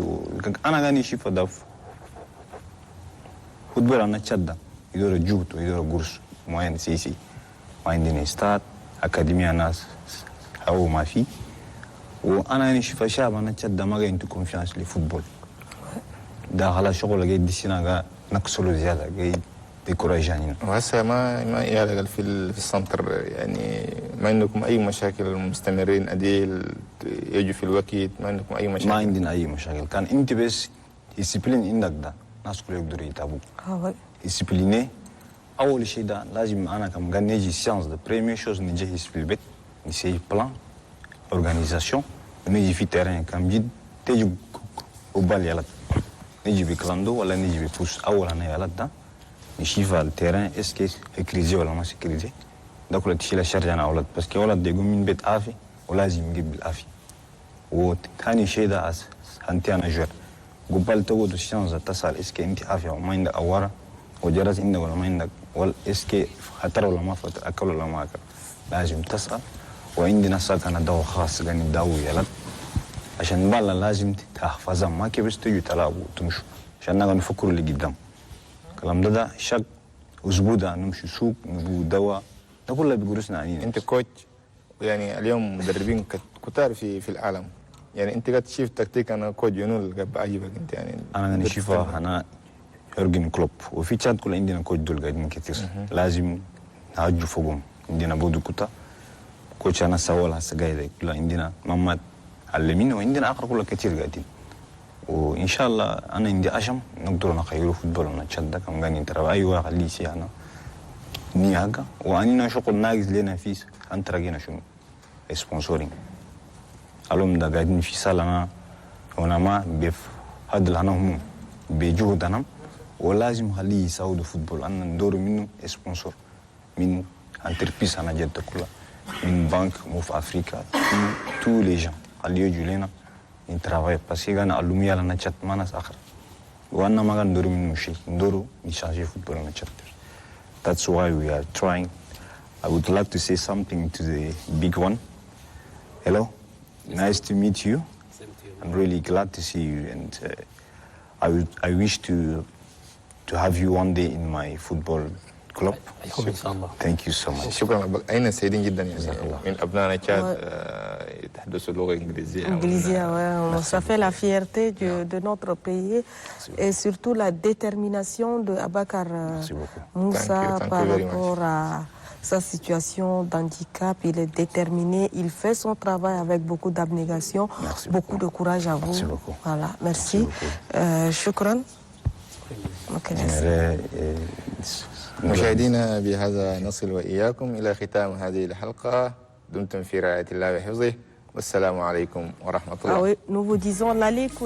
أنا كان يشوف ده فوتبول أنا شات ده يدور جهد ويدور قرص معين سيسي ما عندنا استاد أكاديمية ناس أو ما في وانا يعني شوف شاب انا تشد ما جاي انتو كونفيانس للفوتبول ده خلاص شغل جاي دي سنه نقصله زياده جاي ديكوراجانين. وهسه ما يعلق في السنتر يعني ما عندكم اي مشاكل مستمرين اديل يجوا في الوقت ما عندكم اي مشاكل؟ ما عندنا اي مشاكل كان انت بس ديسيبلين عندك ده الناس كلها يقدروا يتابعوك. ديسيبليني اول شيء ده لازم انا كم كان نجي سيانس ده بريمير شوز نجي في البيت نسي بلان اورغانيزاسيون نجي في تيران كم جد تيجي وبال يلا نجي بكلاندو ولا نجي بفوس اول انا يلا ده نشوف على التيران اسكي كريزي ولا ما كريزي ده كله تشيل الشرجة انا اولاد بس كي اولاد يقوم من بيت عافي ولازم يجيب بالعافيه. وثاني شيء ده انت انا جوار قبل تقعد الشانس تسال اسكي انت عافيه وما عندك اواره وجرس عندك ولا ما عندك ولا اسكي خطر ولا ما خطر اكل ولا ما اكل لازم تسال. وعندنا سكن دواء خاص يعني دواء يلا عشان بالا لازم تحفظها ما كيف بس تيجي تلعبوا وتمشوا عشان نقدر نفكروا اللي قدام. الكلام ده شق اسبوع ده نمشي سوق نجيب دواء ده كله بيقرصنا عنين. انت كوتش يعني اليوم مدربين كتار في العالم. يعني انت قاعد تشوف تكتيك انا كود يونول قاعد بعجبك انت يعني. انا نشوفها انا يورجن كلوب وفي تشاد كل عندنا كوتش دول قاعدين كتير لازم نعجوا فوقهم. عندنا بودو كوتا كوتش انا سوال هسه قاعد كل عندنا محمد علمين وعندنا اخر كله كتير قاعدين. وان شاء الله انا عندي عشم نقدر نخيلوا فوتبول ونتشد كم غني ترى ايوه خليه شيء انا نياغا واننا شغل ناقص لنا فيه انت راجينا شنو سبونسورين علوم ده قاعدين في سالنا وانا ما بيف هذا اللي هم بجهدنا ولازم خليه يساعدوا فوتبول انا ندور منه سبونسور من انتربريز انا جد كلها من بنك مو في افريقيا تو لي جان خليه يجوا لنا نترافاي بس انا علومي على نشات ما ناس اخر وانا ما ندور منه شيء ندور نشانجي فوتبول نشات. That's why we are trying. I would like to say something to the big one. Hello, nice to meet you. I'm really glad to see you, and I wish to have you one day in my football club. Thank you so much. شكرا. أين سعيدين جدا يعني من أبنائنا تشاد يتحدثوا اللغة الإنجليزية. Ouais. Ça fait la fierté de notre pays et surtout la détermination de Abakar Moussa par rapport à sa situation d'handicap. Il est déterminé, il fait son travail avec beaucoup d'abnégation, beaucoup de courage à vous. Merci beaucoup. Voilà, merci. Shukran. مشاهدينا بهذا نصل وإياكم إلى ختام هذه الحلقة. دمتم في رعاية الله وحفظه والسلام عليكم ورحمة الله. Ah oui, nous vous disons l'Alik